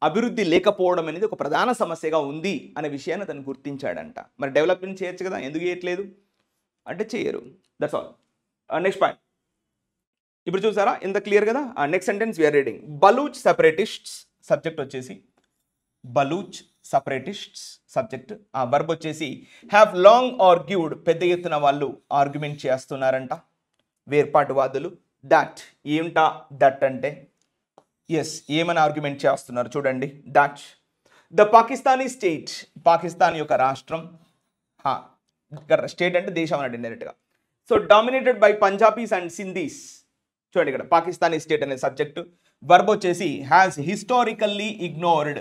అభివృద్ధి లేకపోవడం అనేది ఒక ప్రధాన సమస్యగా ఉంది అనే విషయాన్ని అతను గుర్తించాడంట. మరి డెవలప్మెంట్ చేయొచ్చు కదా, ఎందుకు చేయట్లేదు అంటే చేయరు. That's all. నెక్స్ట్ పాయింట్ ఇప్పుడు చూసారా, ఇంత క్లియర్ కదా. Next sentence we are reading, Baloch separatists, subject వచ్చేసి బలూచ్ సెపరేటిస్ట్స్, సబ్జెక్ట్. వర్బ్ వచ్చేసి హ్యావ్ లాంగ్ ఆర్గ్యూడ్, పెద్ద ఎత్తున వాళ్ళు ఆర్గ్యుమెంట్ చేస్తున్నారంట, వేర్పాటువాదులు. దట్ ఏమిటా, దట్ అంటే ఎస్, ఏమని ఆర్గ్యుమెంట్ చేస్తున్నారు చూడండి. That the Pakistani state, Pakistan యొక్క రాష్ట్రం, స్టేట్ అంటే దేశం అన్నట్టు ఇండైరెక్ట్గా. So dominated by Punjabis and Sindhis. చూడండి ఇక్కడ పాకిస్తానీ స్టేట్ అనే సబ్జెక్టు. వర్బ్ వచ్చేసి హ్యాస్ హిస్టారికల్లీ ఇగ్నోర్డ్,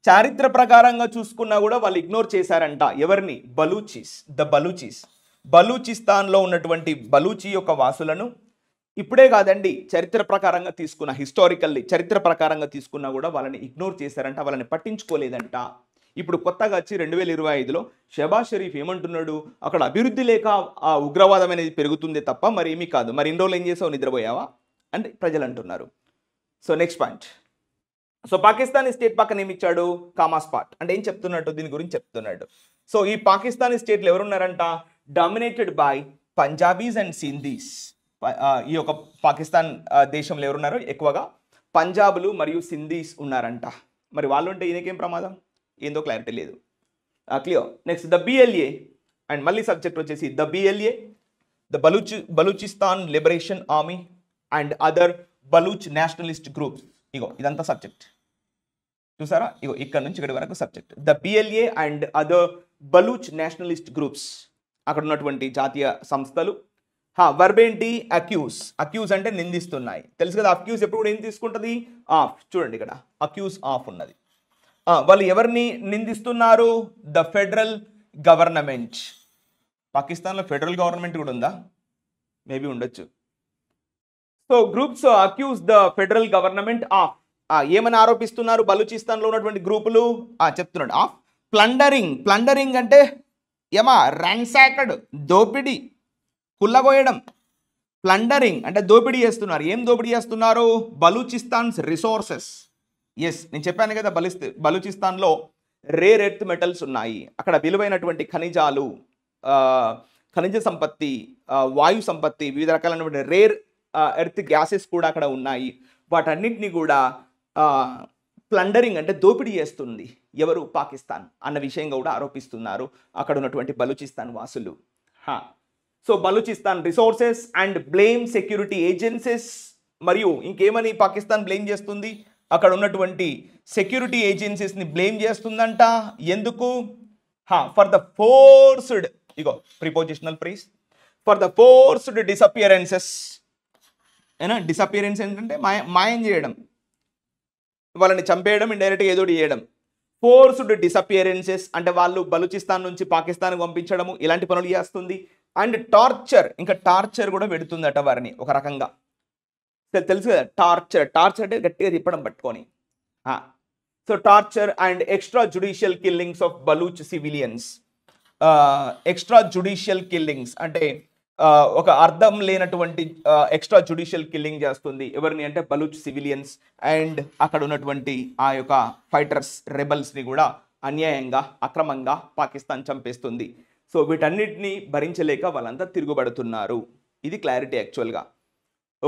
చారిత్ర ప్రకారంగా చూసుకున్నా కూడా వాళ్ళు ఇగ్నోర్ చేశారంట. ఎవరిని? బలూచీస్, ద బలూచీస్. బలూచిస్తాన్లో ఉన్నటువంటి బలూచి యొక్క వాసులను ఇప్పుడే కాదండి, చరిత్ర ప్రకారంగా తీసుకున్న, హిస్టారికల్లీ చరిత్ర ప్రకారంగా తీసుకున్నా కూడా వాళ్ళని ఇగ్నోర్ చేశారంట, వాళ్ళని పట్టించుకోలేదంట. ఇప్పుడు కొత్తగా వచ్చి 2025లో షెబాజ్ షరీఫ్ ఏమంటున్నాడు, అక్కడ అభివృద్ధి లేక ఆ ఉగ్రవాదం అనేది పెరుగుతుంది తప్ప మరి ఏమీ కాదు. మరి ఇన్ని రోజులు ఏం చేసావు, నిద్రపోయావా అంటే ప్రజలు అంటున్నారు. So next point, so Pakistani state పక్కన ఏమి ఇచ్చాడు, కామా స్పాట్. అంటే ఏం చెప్తున్నట్టు, దీని గురించి చెప్తున్నాడు. సో ఈ పాకిస్తానీ స్టేట్లో ఎవరున్నారంట, dominated by Punjabis and Sindhis. ఈ యొక్క పాకిస్తాన్ దేశంలో ఎవరున్నారు, ఎక్కువగా పంజాబులు మరియు సింధీస్ ఉన్నారంట. మరి వాళ్ళు ఉంటే ఈయనకేం ప్రమాదం, ఏందో క్లారిటీ లేదు. Clear. Next the BLA, and మళ్ళీ సబ్జెక్ట్ వచ్చేసి the BLA, the Balochistan liberation army and other Baloch nationalist groups. ఇగో ఇదంతా సబ్జెక్ట్ చూసారా, ఇగో ఇక్కడ నుంచి ఇక్కడ వరకు subject. The BLA and other Baloch nationalist groups, అక్కడ ఉన్నటువంటి జాతీయ సంస్థలు. వర్బ్ ఏంటి, అక్యూజ్. అక్యూజ్ అంటే నిందిస్తున్నాయి, తెలుసు కదా. అక్యూజ్ ఎప్పుడు కూడా ఏం తీసుకుంటుంది, ఆఫ్. చూడండి ఇక్కడ అక్యూజ్ ఆఫ్ ఉన్నది. వాళ్ళు ఎవరిని నిందిస్తున్నారు, ద ఫెడరల్ గవర్నమెంట్. పాకిస్తాన్లో ఫెడరల్ గవర్నమెంట్ కూడా ఉందా, మేబీ ఉండొచ్చు. So groups accuse the federal government of, ఏమని ఆరోపిస్తున్నారు బలూచిస్తాన్లో ఉన్నటువంటి గ్రూపులు, చెప్తున్నాడు ఆఫ్ ప్లండరింగ్. ప్లండరింగ్ అంటే ఏమా, ర్యాన్సాకడ్, దోపిడీ, కుల్లగోయడం. ప్లండరింగ్ అంటే దోపిడీ చేస్తున్నారు. ఏం దోపిడీ చేస్తున్నారు, బలూచిస్తాన్స్ రిసోర్సెస్. ఎస్, నేను చెప్పాను కదా, బలూచిస్తాన్లో రేర్ ఎర్త్ మెటల్స్ ఉన్నాయి, అక్కడ విలువైనటువంటి ఖనిజాలు, ఖనిజ సంపత్తి, వాయు సంపత్తి, వివిధ రకాలైనటువంటి రేర్ ఎర్త్ గ్యాసెస్ కూడా అక్కడ ఉన్నాయి. వాటన్నింటినీ కూడా ప్లండరింగ్ అంటే దోపిడీ చేస్తుంది ఎవరు, పాకిస్తాన్ అన్న విషయంగా కూడా ఆరోపిస్తున్నారు అక్కడ ఉన్నటువంటి బలూచిస్తాన్ వాసులు. So Balochistan resources and blame security agencies మరియు ఇంకేమని పాకిస్తాన్ బ్లేమ్ చేస్తుంది, అక్కడ ఉన్నటువంటి సెక్యూరిటీ ఏజెన్సీస్ని బ్లేమ్ చేస్తుందంట. ఎందుకు? ఫర్ ద ఫోర్స్డ్, ఇగో prepositional phrase, for the forced disappearances. ఏనా డిసపియరెన్స్ ఏంటంటే మాయం చేయడం, వాళ్ళని చంపేయడం, ఇండైరెక్ట్గా ఏదో చేయడం. ఫోర్స్డ్ డిసపియరెన్సెస్ అంటే వాళ్ళు బలూచిస్తాన్ నుంచి పాకిస్తాన్కి పంపించడము, ఇలాంటి పనులు చేస్తుంది. అండ్ టార్చర్, ఇంకా టార్చర్ కూడా పెడుతుందట వారిని ఒక రకంగా. తెలుసు కదా టార్చర్, టార్చర్ అంటే గట్టిగా తిప్పడం పట్టుకొని. So torture and extra judicial killings of Baloch civilians. Extra judicial killings అంటే ఒక అర్థం లేనటువంటి ఎక్స్ట్రా జుడిషియల్ కిల్లింగ్ చేస్తుంది. ఎవరిని అంటే బలూచ్ సివిలియన్స్ అండ్ అక్కడ ఉన్నటువంటి ఆ యొక్క ఫైటర్స్, రెబల్స్ని కూడా అన్యాయంగా, అక్రమంగా పాకిస్తాన్ చంపేస్తుంది. సో వీటన్నిటిని భరించలేక వాళ్ళంతా తిరుగుబడుతున్నారు. ఇది క్లారిటీ యాక్చువల్గా.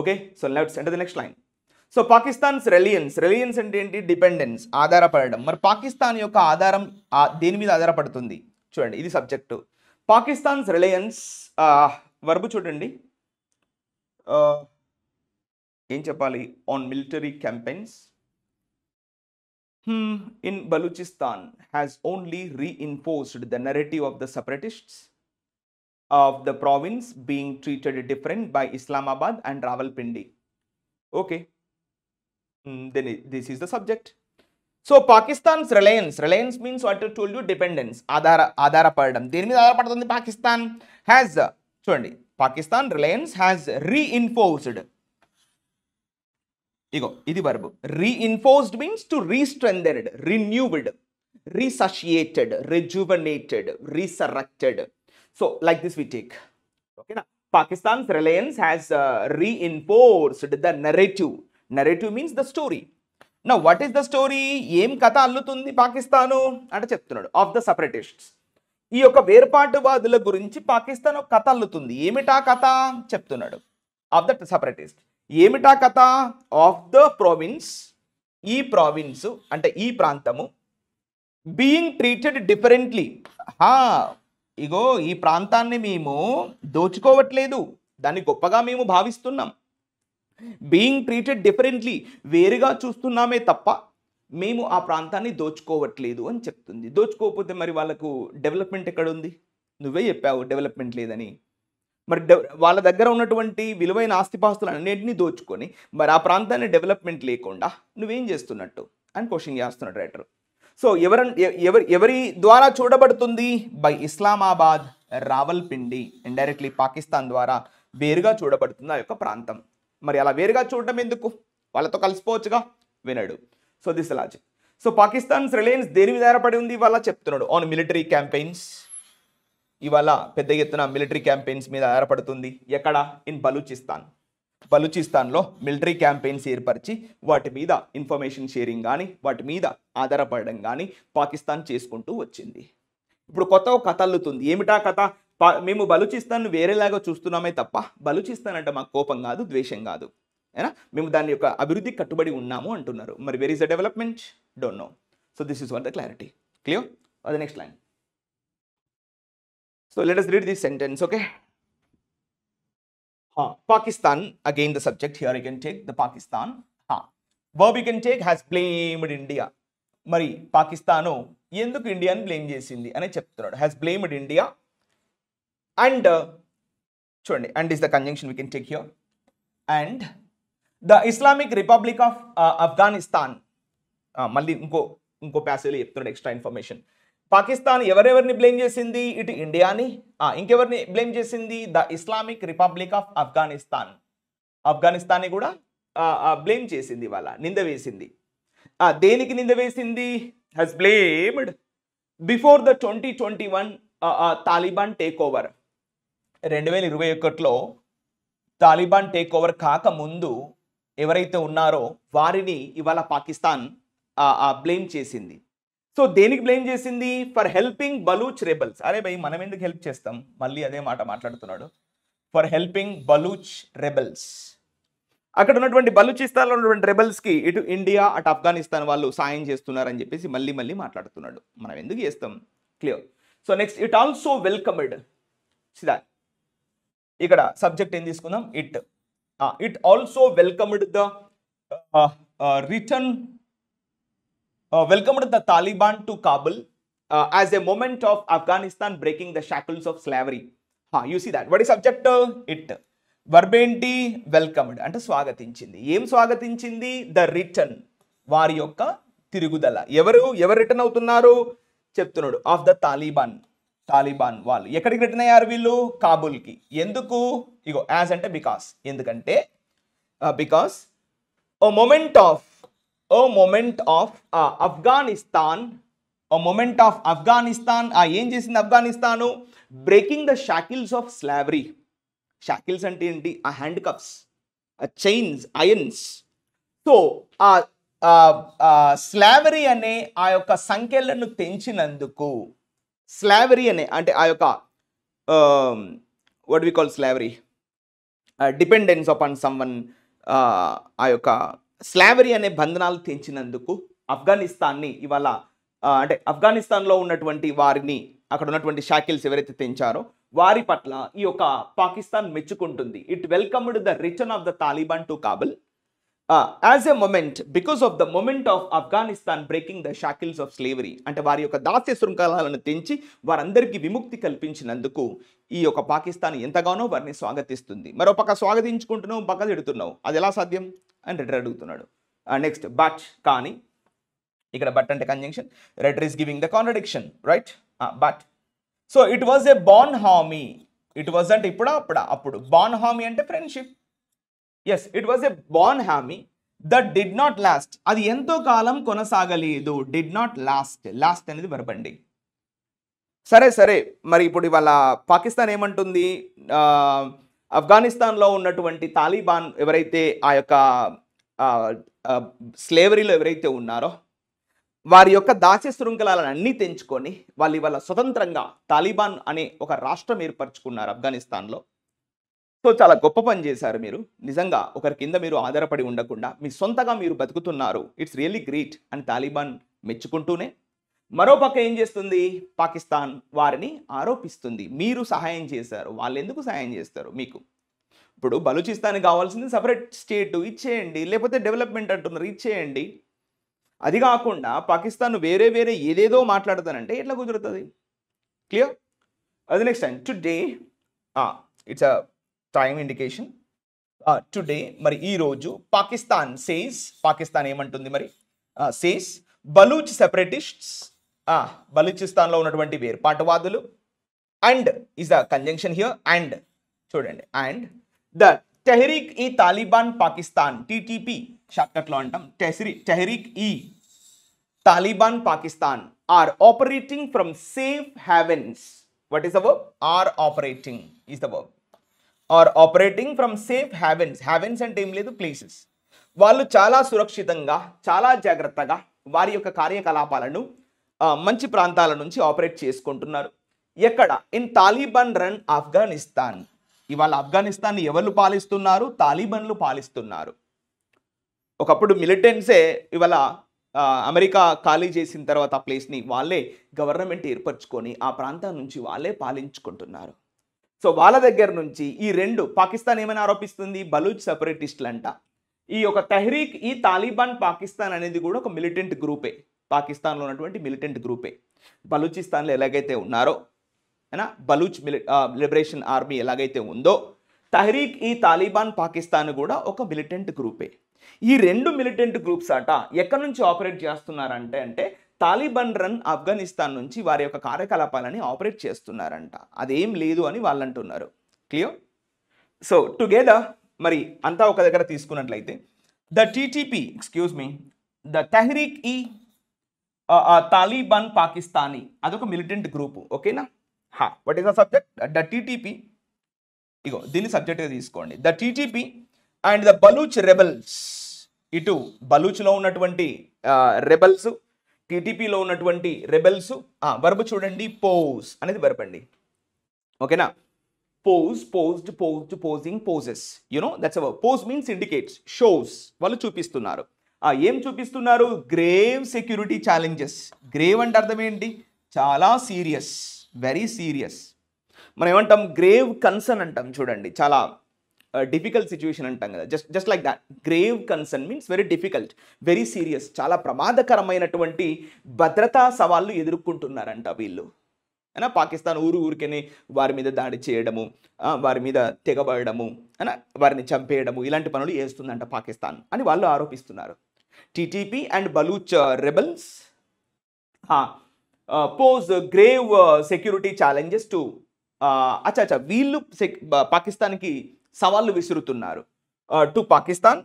Okay, so let's enter the next line. So Pakistan's Reliance అంటే ఏంటి? డిపెండెన్స్, ఆధారపడడం. మరి పాకిస్తాన్ యొక్క ఆధారం దేని మీద ఆధారపడుతుంది? చూడండి, ఇది సబ్జెక్టు. పాకిస్తాన్స్ రిలయన్స్, వర్బు చూడండి, ఏం చెప్పాలి? On military campaigns in Baluchistan has only reinforced the narrative of the separatists of the province being treated different by Islamabad and Rawalpindi. Okay, then this is the subject. So Pakistan's reliance means what I told you, dependence, ఆధారపడడం. దేని మీద ఆధారపడుతుంది Pakistan? has చూడండి, Pakistan reliance has reinforced. ఇగో ఇది verb. Reinforced means to restrengthened, renewed, resuscitated, rejuvenated, resurrected. So like this we take. ఓకేనా? Pakistan's reliance has reinforced the narrative. Narrative means the story. Now what is the story? ఏం కథ అల్లుతుంది పాకిస్తాను అంటే చెప్తున్నాడు, of the సెపరేటిస్ట్స్. ఈ యొక్క వేర్పాటువాదుల గురించి పాకిస్తాన్ ఒక కథ అల్లుతుంది. ఏమిటా కథ చెప్తున్నాడు, ఆఫ్ ద సెపరేటిస్ట్. ఏమిటా కథ? ఆఫ్ ద ప్రావిన్స్, ఈ ప్రావిన్స్ అంటే ఈ ప్రాంతము, బీయింగ్ ట్రీటెడ్ డిఫరెంట్లీ. ఇగో ఈ ప్రాంతాన్ని మేము దోచుకోవట్లేదు, దాన్ని గొప్పగా మేము భావిస్తున్నాం. బీయింగ్ ట్రీటెడ్ డిఫరెంట్లీ, వేరుగా చూస్తున్నామే తప్ప మేము ఆ ప్రాంతాన్ని దోచుకోవట్లేదు అని చెప్తుంది. దోచుకోకపోతే మరి వాళ్ళకు డెవలప్మెంట్ ఎక్కడుంది? నువ్వే చెప్పావు డెవలప్మెంట్ లేదని. మరి వాళ్ళ దగ్గర ఉన్నటువంటి విలువైన ఆస్తిపాస్తులు అన్నింటినీ దోచుకొని మరి ఆ ప్రాంతాన్ని డెవలప్మెంట్ లేకుండా నువ్వేం చేస్తున్నట్టు అని క్వశ్చన్ చేస్తున్నాడు రైటర్. సో ఎవరి ద్వారా చూడబడుతుంది? బై ఇస్లామాబాద్, రావల్పిండి, ఇండైరెక్ట్లీ పాకిస్తాన్ ద్వారా వేరుగా చూడబడుతుంది ఆ యొక్క ప్రాంతం. మరి అలా వేరుగా చూడటం ఎందుకు? వాళ్ళతో కలిసిపోవచ్చుగా. వినడు. So this logic. So Pakistan's Reliance దేని మీద ఆధారపడి ఉంది ఇవాళ చెప్తున్నాడు, ఆన్ మిలిటరీ క్యాంపెయిన్స్. ఇవాళ పెద్ద ఎత్తున మిలిటరీ క్యాంపెయిన్స్ మీద ఆధారపడుతుంది. ఎక్కడ? ఇన్ బలూచిస్తాన్. బలూచిస్తాన్లో మిలిటరీ క్యాంపెయిన్స్ ఏర్పరిచి వాటి మీద ఇన్ఫర్మేషన్ షేరింగ్ కానీ వాటి మీద ఆధారపడడం కానీ పాకిస్తాన్ చేసుకుంటూ వచ్చింది. ఇప్పుడు కొత్త కథ అల్లుతుంది. ఏమిటా కథ? మేము బలూచిస్తాన్ వేరేలాగా చూస్తున్నామే తప్ప బలూచిస్తాన్ అంటే మాకు కోపం కాదు, ద్వేషం కాదు, ఏనా? మేము దాని యొక్క అభివృద్ధికి కట్టుబడి ఉన్నాము అంటున్నారు. మరి where is the development? Don't know. So this is what the clarity. Clear? The next line. So let us read this sentence, okay? Pakistan, again the subject here you can take the Pakistan. Verb you can take has blamed India. Mari Pakistanu ఎందుకు ఇండియాని blame చేసింది అని చెప్తున్నాడు. has blamed India and చూడండి, and is the conjunction we can take here. And the Islamic Republic of Afghanistan. మళ్ళీ ఇంకో ప్యాసేజ్లో చెప్తున్నాడు extra information. Pakistan ఎవరెవరిని బ్లేమ్ చేసింది? ఇటు ఇండియాని, ఇంకెవరిని బ్లేమ్ చేసింది? The Islamic republic of Afghanistan. ఆఫ్ఘనిస్తాన్ని కూడా బ్లేమ్ చేసింది, వాళ్ళ నింద వేసింది. దేనికి నింద వేసింది? Has blamed before the 2021 Taliban take over. 2021లో తాలిబాన్ టేక్ ఓవర్ కాకముందు ఎవరైతే ఉన్నారో వారిని ఇవాళ పాకిస్తాన్ బ్లేమ్ చేసింది. సో దేనికి బ్లేమ్ చేసింది? For helping Baloch rebels. అరే భయ్, మనం ఎందుకు హెల్ప్ చేస్తాం? మళ్ళీ అదే మాట మాట్లాడుతున్నాడు. For helping Baloch rebels. అక్కడ ఉన్నటువంటి బలూచిస్తాన్లో ఉన్నటువంటి రెబల్స్కి ఇటు ఇండియా అటు ఆఫ్ఘనిస్తాన్ వాళ్ళు సాయం చేస్తున్నారని చెప్పేసి మళ్ళీ మాట్లాడుతున్నాడు. మనం ఎందుకు చేస్తాం? Clear. So next, it also welcomed. సిదా ఇక్కడ సబ్జెక్ట్ ఏం తీసుకుందాం? It. It also welcomed the welcomed the Taliban to Kabul as a moment of Afghanistan breaking the shackles of slavery. You see that. What is subject? It. Verb ఏంటి? Welcomed అంటే స్వాగతించింది. ఏం స్వాగతించింది? The return. వారి యొక్క తిరుగుదల. ఎవరు return అవుతున్నారు చెప్తున్నాడు. Of the Taliban వాళ్ళు ఎక్కడికి రిటర్న్ అయ్యారు వీళ్ళు? కాబూల్కి. ఎందుకు? ఇగో యాజ్ అంటే బికాస్. ఎందుకంటే because a moment of Afghanistan ఏం చేసింది Afghanistan? Breaking the shackles of slavery. Shackles అంటే ఏంటి? ఆ హ్యాండ్ కప్స్, ఆ చైన్స్, ఐరన్స్. సో స్లావరీ అనే ఆ యొక్క సంఖ్యలను తెంచినందుకు, స్లావరీ అనే అంటే ఆ యొక్క what we call slavery, dependence upon someone, ఆ యొక్క స్లావరీ అనే బంధనాలు తెంచినందుకు ఆఫ్ఘనిస్తాన్ని ఇవాళ అంటే ఆఫ్ఘనిస్తాన్లో ఉన్నటువంటి వారిని, అక్కడ ఉన్నటువంటి షాకిల్స్ ఎవరైతే తెంచారో వారి పట్ల ఈ యొక్క పాకిస్తాన్ మెచ్చుకుంటుంది. It welcomed the return of the Taliban to Kabul as a moment, because of the moment of Afghanistan breaking the shackles of slavery. అంటే వారి యొక్క దాస్య శృంఖలాలను తెంచి వారందరికీ విముక్తి కల్పించినందుకు ఈ యొక్క పాకిస్తాన్ ఎంతగానో వారిని స్వాగతిస్తుంది. మరో పక్క స్వాగతించుకుంటున్నావు, పక్క తిడుతున్నావు, అది ఎలా సాధ్యం అని రెటర్ అడుగుతున్నాడు. నెక్స్ట్ బట్, కానీ ఇక్కడ బట్ అంటే conjunction, writer is giving the contradiction, right? But so it was a bonhomie. It was అంటే అప్పుడు బాన్ హామీ అంటే friendship. Yes, it was a bonhomie that did not last. అది ఎంతో కాలం కొనసాగలేదు. Did not last. లాస్ట్ అనేది verb అండి. సరే మరి ఇప్పుడు ఇవాళ పాకిస్తాన్ ఏమంటుంది? ఆఫ్ఘనిస్తాన్లో ఉన్నటువంటి తాలిబాన్ ఎవరైతే ఆ యొక్క స్లేవరీలో ఎవరైతే ఉన్నారో వారి యొక్క దాస్య శృంఖలాలను అన్నీ తెంచుకొని వాళ్ళు ఇవాళ స్వతంత్రంగా తాలిబాన్ అనే ఒక రాష్ట్రం ఏర్పరచుకున్నారు ఆఫ్ఘనిస్తాన్లో. సో చాలా గొప్ప పని చేశారు మీరు. నిజంగా ఒకరి కింద మీరు ఆధారపడి ఉండకుండా మీ సొంతగా మీరు బతుకుతున్నారు. ఇట్స్ రియల్లీ గ్రేట్ అని తాలిబాన్ మెచ్చుకుంటూనే, మరోపక్క ఏం చేస్తుంది? పాకిస్తాన్ వారిని ఆరోపిస్తుంది, మీరు సహాయం చేశారు. వాళ్ళు ఎందుకు సహాయం చేస్తారు మీకు? ఇప్పుడు బలూచిస్తాన్కి కావాల్సింది సపరేట్ స్టేట్ ఇచ్చేయండి, లేకపోతే డెవలప్మెంట్ అంటున్నారు ఇచ్చేయండి. అది కాకుండా పాకిస్తాన్ వేరే ఏదేదో మాట్లాడుతానంటే ఎట్లా కుదురుతుంది? క్లియర్? అది next time today it's a time indication. Today మరి ఈరోజు పాకిస్తాన్ ఏమంటుంది మరి? సేస్ బలూచ్ సెపరేటిస్ట్స్, బలూచిస్తాన్లో ఉన్నటువంటి వేర్పాటువాదులు, and is the conjunction here, and చూడండి, and the Tehreek e Taliban Pakistan, TTP షార్ట్కట్లో అంటాం, Tehreek e Taliban Pakistan are operating from safe havens. What is the verb? Are operating is the verb. Are operating from safe havens. Havens అంటే ఏం లేదు, places. వాళ్ళు చాలా సురక్షితంగా, చాలా జాగ్రత్తగా వారి యొక్క కార్యకలాపాలను మంచి ప్రాంతాల నుంచి ఆపరేట్ చేసుకుంటున్నారు. ఎక్కడ? In Taliban run Afghanistan. ఇవాళ ఆఫ్ఘనిస్తాన్ని ఎవరు పాలిస్తున్నారు? తాలిబాన్లు పాలిస్తున్నారు. ఒకప్పుడు మిలిటెంట్సే ఇవాళ అమెరికా ఖాళీ చేసిన తర్వాత ఆ ప్లేస్ని వాళ్ళే గవర్నమెంట్ ఏర్పరచుకొని ఆ ప్రాంతం నుంచి వాళ్ళే పాలించుకుంటున్నారు. సో వాళ్ళ దగ్గర నుంచి ఈ రెండు, పాకిస్తాన్ ఏమైనా ఆరోపిస్తుంది? బలూచ్ సెపరేటిస్టులు అంట. ఈ యొక్క తెహ్రీక్ ఈ తాలిబాన్ పాకిస్తాన్ అనేది కూడా ఒక మిలిటెంట్ గ్రూపే, పాకిస్తాన్లో ఉన్నటువంటి మిలిటెంట్ గ్రూపే. బలూచిస్తాన్లో ఎలాగైతే ఉన్నారో బలూచ్ లిబరేషన్ ఆర్మీ ఎలాగైతే ఉందో, తెహ్రీక్ ఈ తాలిబాన్ పాకిస్తాన్ కూడా ఒక మిలిటెంట్ గ్రూపే. ఈ రెండు మిలిటెంట్ గ్రూప్స్ అట ఎక్కడి నుంచి ఆపరేట్ చేస్తున్నారంటే తాలిబాన్ రన్ ఆఫ్ఘనిస్తాన్ నుంచి వారి యొక్క కార్యకలాపాలని ఆపరేట్ చేస్తున్నారంట. అదేం లేదు అని వాళ్ళు అంటున్నారు. క్లియర్? సో టుగెదర్ మరి అంతా ఒక దగ్గర తీసుకున్నట్లయితే the TTP, the Tehreek e Taliban Pakistani అదొక మిలిటెంట్ గ్రూపు. ఓకేనా? What is the subject? The TTP. ఇగో దీన్ని సబ్జెక్ట్గా తీసుకోండి. The TTP and the Baloch rebels. ఇటు బలూచ్లో ఉన్నటువంటి రెబల్స్, టీటీపీలో ఉన్నటువంటి రెబెల్స్. వర్బ్ చూడండి, పోజ్ అనేది వర్బ్ అండి. ఓకేనా? Pose, posed, posed, posing, poses. You know that's a verb. Pose means indicates, shows. వాళ్ళు చూపిస్తున్నారు. ఏం చూపిస్తున్నారు? Grave security challenges. గ్రేవ్ అంటే అర్థం ఏంటి? చాలా సీరియస్, వెరీ సీరియస్. మనం ఏమంటాం? గ్రేవ్ కన్సర్న్ అంటాం. చూడండి, చాలా డిఫికల్ట్ సిచ్యువేషన్ అంటాం కదా, just like that. Grave concern means very difficult, very serious, చాలా ప్రమాదకరమైనటువంటి భద్రతా సవాళ్ళు ఎదుర్కొంటున్నారంట వీళ్ళు. అయినా పాకిస్తాన్ ఊరికనే వారి మీద దాడి చేయడము, వారి మీద తెగబడము, అయినా వారిని చంపేయడము, ఇలాంటి పనులు చేస్తుందంట పాకిస్తాన్ అని వాళ్ళు ఆరోపిస్తున్నారు. TTP and Baloch rebels pose grave security challenges to అచ్చా వీళ్ళు పాకిస్తాన్కి సవాళ్ళు విసురుతున్నారు to Pakistan.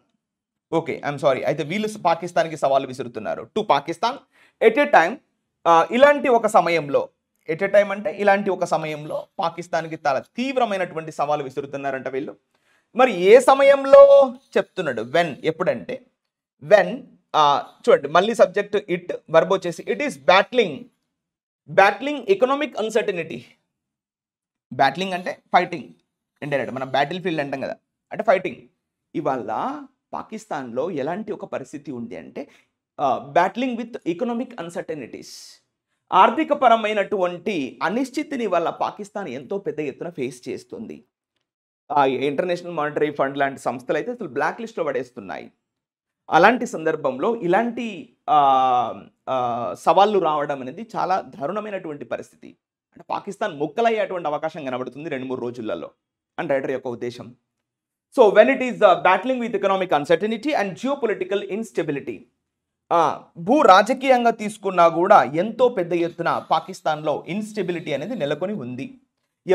Okay, I'm sorry, అయితే వీళ్ళు పాకిస్తాన్కి సవాళ్ళు విసురుతున్నారు to Pakistan at a time. ఇలాంటి ఒక సమయంలో, ఎట్ ఏ టైం అంటే ఇలాంటి ఒక సమయంలో పాకిస్తాన్కి చాలా తీవ్రమైనటువంటి సవాలు విసురుతున్నారంట వీళ్ళు. మరి ఏ సమయంలో చెప్తున్నాడు? వెన్, ఎప్పుడంటే వెన్, చూడండి మళ్ళీ సబ్జెక్ట్ ఇట్, వర్బ్ వచ్చేసి it is battling economic uncertainty. Battling అంటే ఫైటింగ్, ఇండైరెక్ట్ మనం బ్యాటిల్ ఫీల్డ్ అంటాం కదా, అంటే ఫైటింగ్. ఇవాళ పాకిస్తాన్లో ఎలాంటి ఒక పరిస్థితి ఉంది అంటే బ్యాట్లింగ్ విత్ ఎకనామిక్ అన్సర్టనిటీస్, ఆర్థికపరమైనటువంటి అనిశ్చితిని వల్ల పాకిస్తాన్ ఎంతో పెద్ద ఎత్తున ఫేస్ చేస్తుంది. ఇంటర్నేషనల్ మానిటరీ ఫండ్ లాంటి సంస్థలు అయితే అసలు బ్లాక్ లిస్ట్లో పడేస్తున్నాయి. అలాంటి సందర్భంలో ఇలాంటి సవాళ్ళు రావడం అనేది చాలా దారుణమైనటువంటి పరిస్థితి. అంటే పాకిస్తాన్ ముక్కలయ్యేటువంటి అవకాశం కనబడుతుంది 2-3 రోజులలో అని రైటర్ యొక్క ఉద్దేశం. So when it is battling with economic uncertainty and geopolitical instability, భూ రాజకీయంగా తీసుకున్నా కూడా ఎంతో పెద్ద ఎత్తున పాకిస్తాన్లో ఇన్స్టెబిలిటీ అనేది నెలకొని ఉంది.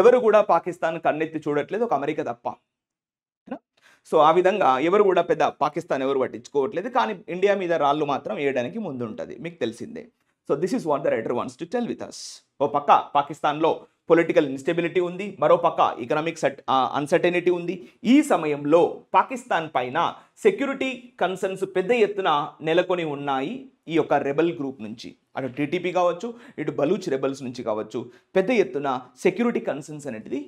ఎవరు కూడా పాకిస్తాన్ కన్నెత్తి చూడట్లేదు, ఒక అమెరికా తప్ప. సో ఆ విధంగా ఎవరు కూడా పెద్ద పాకిస్తాన్ ఎవరు పట్టించుకోవట్లేదు, కానీ ఇండియా మీద రాళ్ళు మాత్రం వేయడానికి ముందు ఉంటుంది, మీకు తెలిసిందే. So this is what the writer wants to tell with us. ఓ పక్క పాకిస్తాన్లో పొలిటికల్ ఇన్స్టెబిలిటీ ఉంది, మరో పక్క ఎకనామిక్ అన్సర్టనిటీ ఉంది. ఈ సమయంలో పాకిస్తాన్ పైన సెక్యూరిటీ కన్సర్న్స్ పెద్ద ఎత్తున నెలకొని ఉన్నాయి ఈ యొక్క రెబల్ గ్రూప్ నుంచి. అటు టీటీపీ కావచ్చు, ఇటు బలూచ్ రెబల్స్ నుంచి కావచ్చు, పెద్ద ఎత్తున సెక్యూరిటీ కన్సర్న్స్ అనేది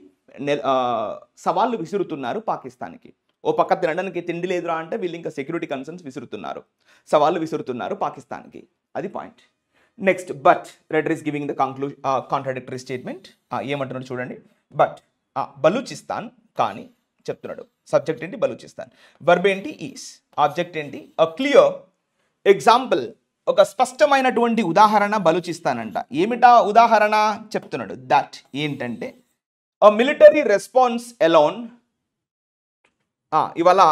సవాళ్ళు విసురుతున్నారు పాకిస్తాన్కి. ఓ పక్క తినడానికి తిండి లేదురా అంటే వీళ్ళు ఇంకా సెక్యూరిటీ కన్సర్న్స్ విసురుతున్నారు, సవాళ్ళు విసురుతున్నారు పాకిస్తాన్కి. అది point. Next, but writer is giving the contradictory statement. ఏమంటున్నాడు చూడండి. బట్ బలూచిస్తాన్, కానీ చెప్తున్నాడు. సబ్జెక్ట్ ఏంటి? బలూచిస్తాన్. వర్బ్ ఏంటి? ఈస్. ఆబ్జెక్ట్ ఏంటి? అ క్లియర్ ఎగ్జాంపుల్, ఒక స్పష్టమైనటువంటి ఉదాహరణ బలూచిస్తాన్ అంట. ఏమిటా ఉదాహరణ చెప్తున్నాడు. దట్ ఏంటంటే అ మిలిటరీ రెస్పాన్స్ అలోన్. ఇవాళ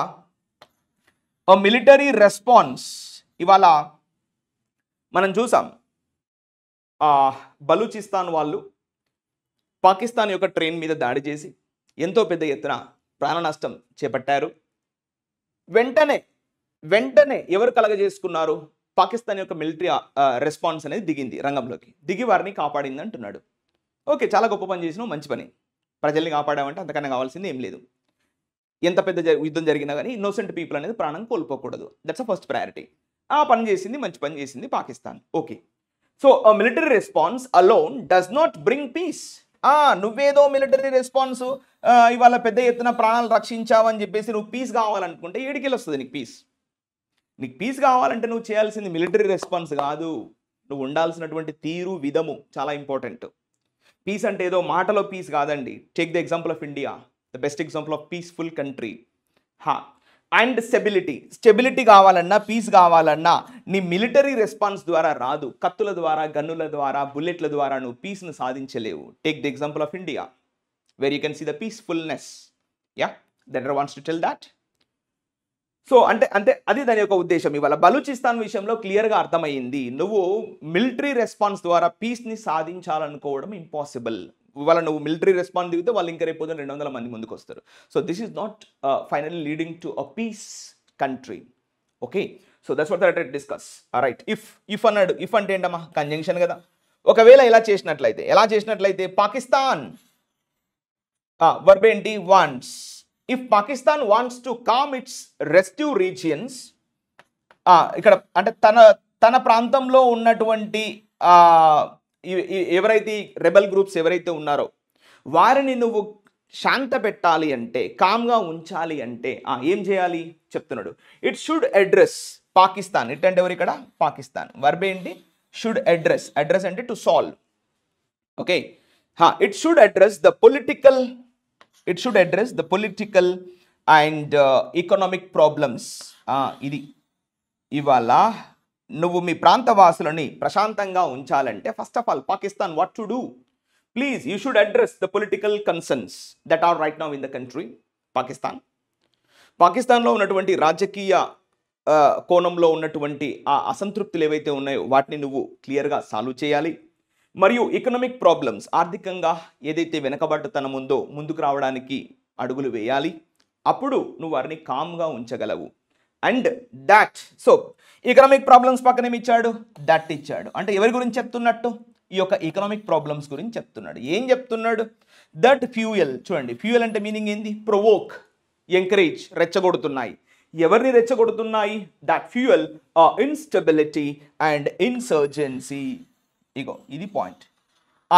అ మిలిటరీ రెస్పాన్స్, ఇవాళ మనం చూసాం బలూచిస్తాన్ వాళ్ళు పాకిస్తాన్ యొక్క ట్రైన్ మీద దాడి చేసి ఎంతో పెద్ద ఎత్తున ప్రాణ నష్టం చేపట్టారు. వెంటనే ఎవరు కలగజేసుకున్నారు? పాకిస్తాన్ యొక్క మిలిటరీ రెస్పాన్స్ అనేది దిగింది, రంగంలోకి దిగి వారిని కాపాడింది అంటున్నాడు. ఓకే, చాలా గొప్ప పని చేసినావు, మంచి పని. ప్రజల్ని కాపాడామంటే అంతకన్నా కావాల్సింది ఏం లేదు. ఎంత పెద్ద యుద్ధం జరిగినా కానీ ఇన్నోసెంట్ పీపుల్ అనేది ప్రాణం కోల్పోకూడదు. That's a first priority. ఆ పని చేసింది, మంచి పని చేసింది Pakistan. Okay, so military response alone does not bring peace. నువ్వేదో మిలిటరీ రెస్పాన్స్ ఇవాళ పెద్ద ఎత్తున ప్రాణాలు రక్షించావని చెప్పేసి నువ్వు పీస్ కావాలనుకుంటే ఏడికెళ్ళి వస్తుంది నీకు పీస్? నీకు పీస్ కావాలంటే నువ్వు చేయాల్సింది మిలిటరీ రెస్పాన్స్ కాదు, నువ్వు ఉండాల్సినటువంటి తీరు, విధము చాలా ఇంపార్టెంట్. పీస్ అంటే ఏదో మాటలో పీస్ కాదండి. Take the example of India, the best example of peaceful country. And stability కావాలన్నా, పీస్ కావాలన్నా నీ మిలిటరీ రెస్పాన్స్ ద్వారా రాదు. కత్తుల ద్వారా, గన్నుల ద్వారా, బుల్లెట్ల ద్వారా నువ్వు పీస్ను సాధించలేవు. Take the example of India where you can see the peacefulness. That wants to tell that. So అంటే అది దాని యొక్క ఉద్దేశం. ఇవాళ బలూచిస్తాన్ విషయంలో క్లియర్గా అర్థమైంది, నువ్వు మిలిటరీ రెస్పాన్స్ ద్వారా పీస్ని సాధించాలనుకోవడం ఇంపాసిబుల్. ఇవాళ నువ్వు మిలిటరీ రెస్పాన్స్ దిగితే వాళ్ళు ఇంకా రేపు 200 మంది ముందుకు వస్తారు. So this is not finally leading to a peace country. Okay, so that's what the discuss. Right. If అన్నాడు. ఇఫ్ అంటే ఏంటమ్మా? కంజంక్షన్ కదా. ఒకవేళ ఎలా చేసినట్లయితే పాకిస్తాన్, వర్బ్ ఏంటి? Wants. If Pakistan wants to calm its restive regions, ఇక్కడ అంటే తన ప్రాంతంలో ఉన్నటువంటి ఎవరైతే రెబల్ గ్రూప్స్ ఎవరైతే ఉన్నారో వారిని నువ్వు శాంత పెట్టాలి అంటే, కామ్గా ఉంచాలి అంటే ఏం చేయాలి చెప్తున్నాడు. It should address Pakistan. It అంటే ఎవరు ఇక్కడ? పాకిస్తాన్. వర్బ్ ఏంటి? Should address. అడ్రస్ అంటే to solve. Okay, it should address the political and economic problems ఇది ఇవాళ నువ్వు మీ ప్రాంత వాసులని ప్రశాంతంగా ఉంచాలంటే first of all Pakistan what to do please you should address the political concerns that are right now in the country పాకిస్తాన్లో ఉన్నటువంటి రాజకీయ కోణంలో ఉన్నటువంటి ఆ అసంతృప్తులు ఏవైతే ఉన్నాయో వాటిని నువ్వు క్లియర్గా సాల్వ్ చేయాలి. మరియు ఎకనామిక్ ప్రాబ్లమ్స్ ఆర్థికంగా ఏదైతే వెనకబడ్డతనం ఉందో ముందుకు రావడానికి అడుగులు వేయాలి. అప్పుడు నువ్వు వారిని కామ్గా ఉంచగలవు. And that so economic problems పక్కనేమి ఇచ్చాడు, దట్ ఇచ్చాడు. అంటే ఎవరి గురించి చెప్తున్నట్టు, ఈ యొక్క ఎకనామిక్ ప్రాబ్లమ్స్ గురించి చెప్తున్నాడు. ఏం చెప్తున్నాడు, దట్ ఫ్యూయల్. చూడండి ఫ్యూయల్ అంటే మీనింగ్ ఏంది, ప్రొవోక్, ఎంకరేజ్, రెచ్చగొడుతున్నాయి. ఎవరిని రెచ్చగొడుతున్నాయి, that fuel instability and insurgency. ఇగో ఇది పాయింట్.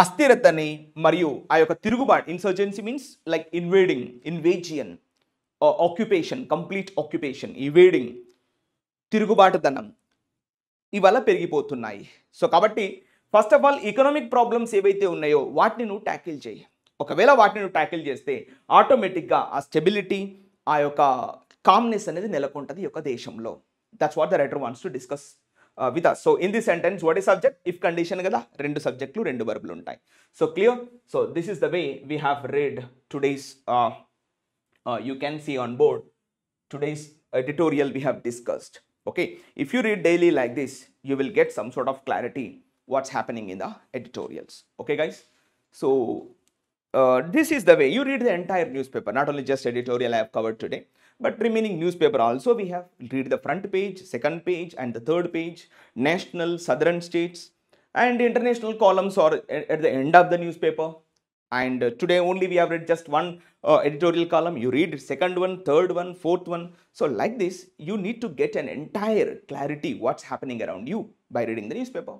అస్థిరతని మరియు ఆ యొక్క తిరుగుబాటు, insurgency means like invasion, occupation, complete occupation, evading, తిరుగుబాటుతనం ఇవల్ల పెరిగిపోతున్నాయి. సో కాబట్టి first of all economic problems ఏవైతే ఉన్నాయో వాటిని నువ్వు ట్యాకిల్ చేయి. ఒకవేళ వాటిని నువ్వు ట్యాకిల్ చేస్తే ఆటోమేటిక్గా ఆ స్టెబిలిటీ, ఆ యొక్క కామ్నెస్ అనేది నెలకొంటుంది ఈ యొక్క దేశంలో. That's what the writer wants to discuss with us. So in this sentence what is subject, if condition కదా, రెండు సబ్జెక్టులు రెండు వర్బులు ఉంటాయి. So clear. So this is the way we have read today's you can see on board today's editorial we have discussed. Okay, if you read daily like this you will get some sort of clarity what's happening in the editorials. Okay guys, so this is the way you read the entire newspaper, not only just editorial I have covered today, but remaining newspaper also we have read the front page, second page and the third page, national, southern states and international columns or at the end of the newspaper. And today only we have read just one editorial column. You read second one, third one, fourth one. So like this you need to get an entire clarity what's happening around you by reading the newspaper.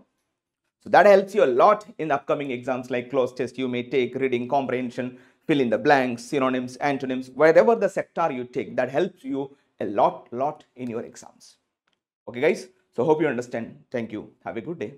So that helps you a lot in the upcoming exams like close test you may take, reading comprehension, fill in the blanks, synonyms, antonyms, wherever the sector you take, that helps you a lot in your exams. Okay guys, so hope you understand. Thank you. Have a good day.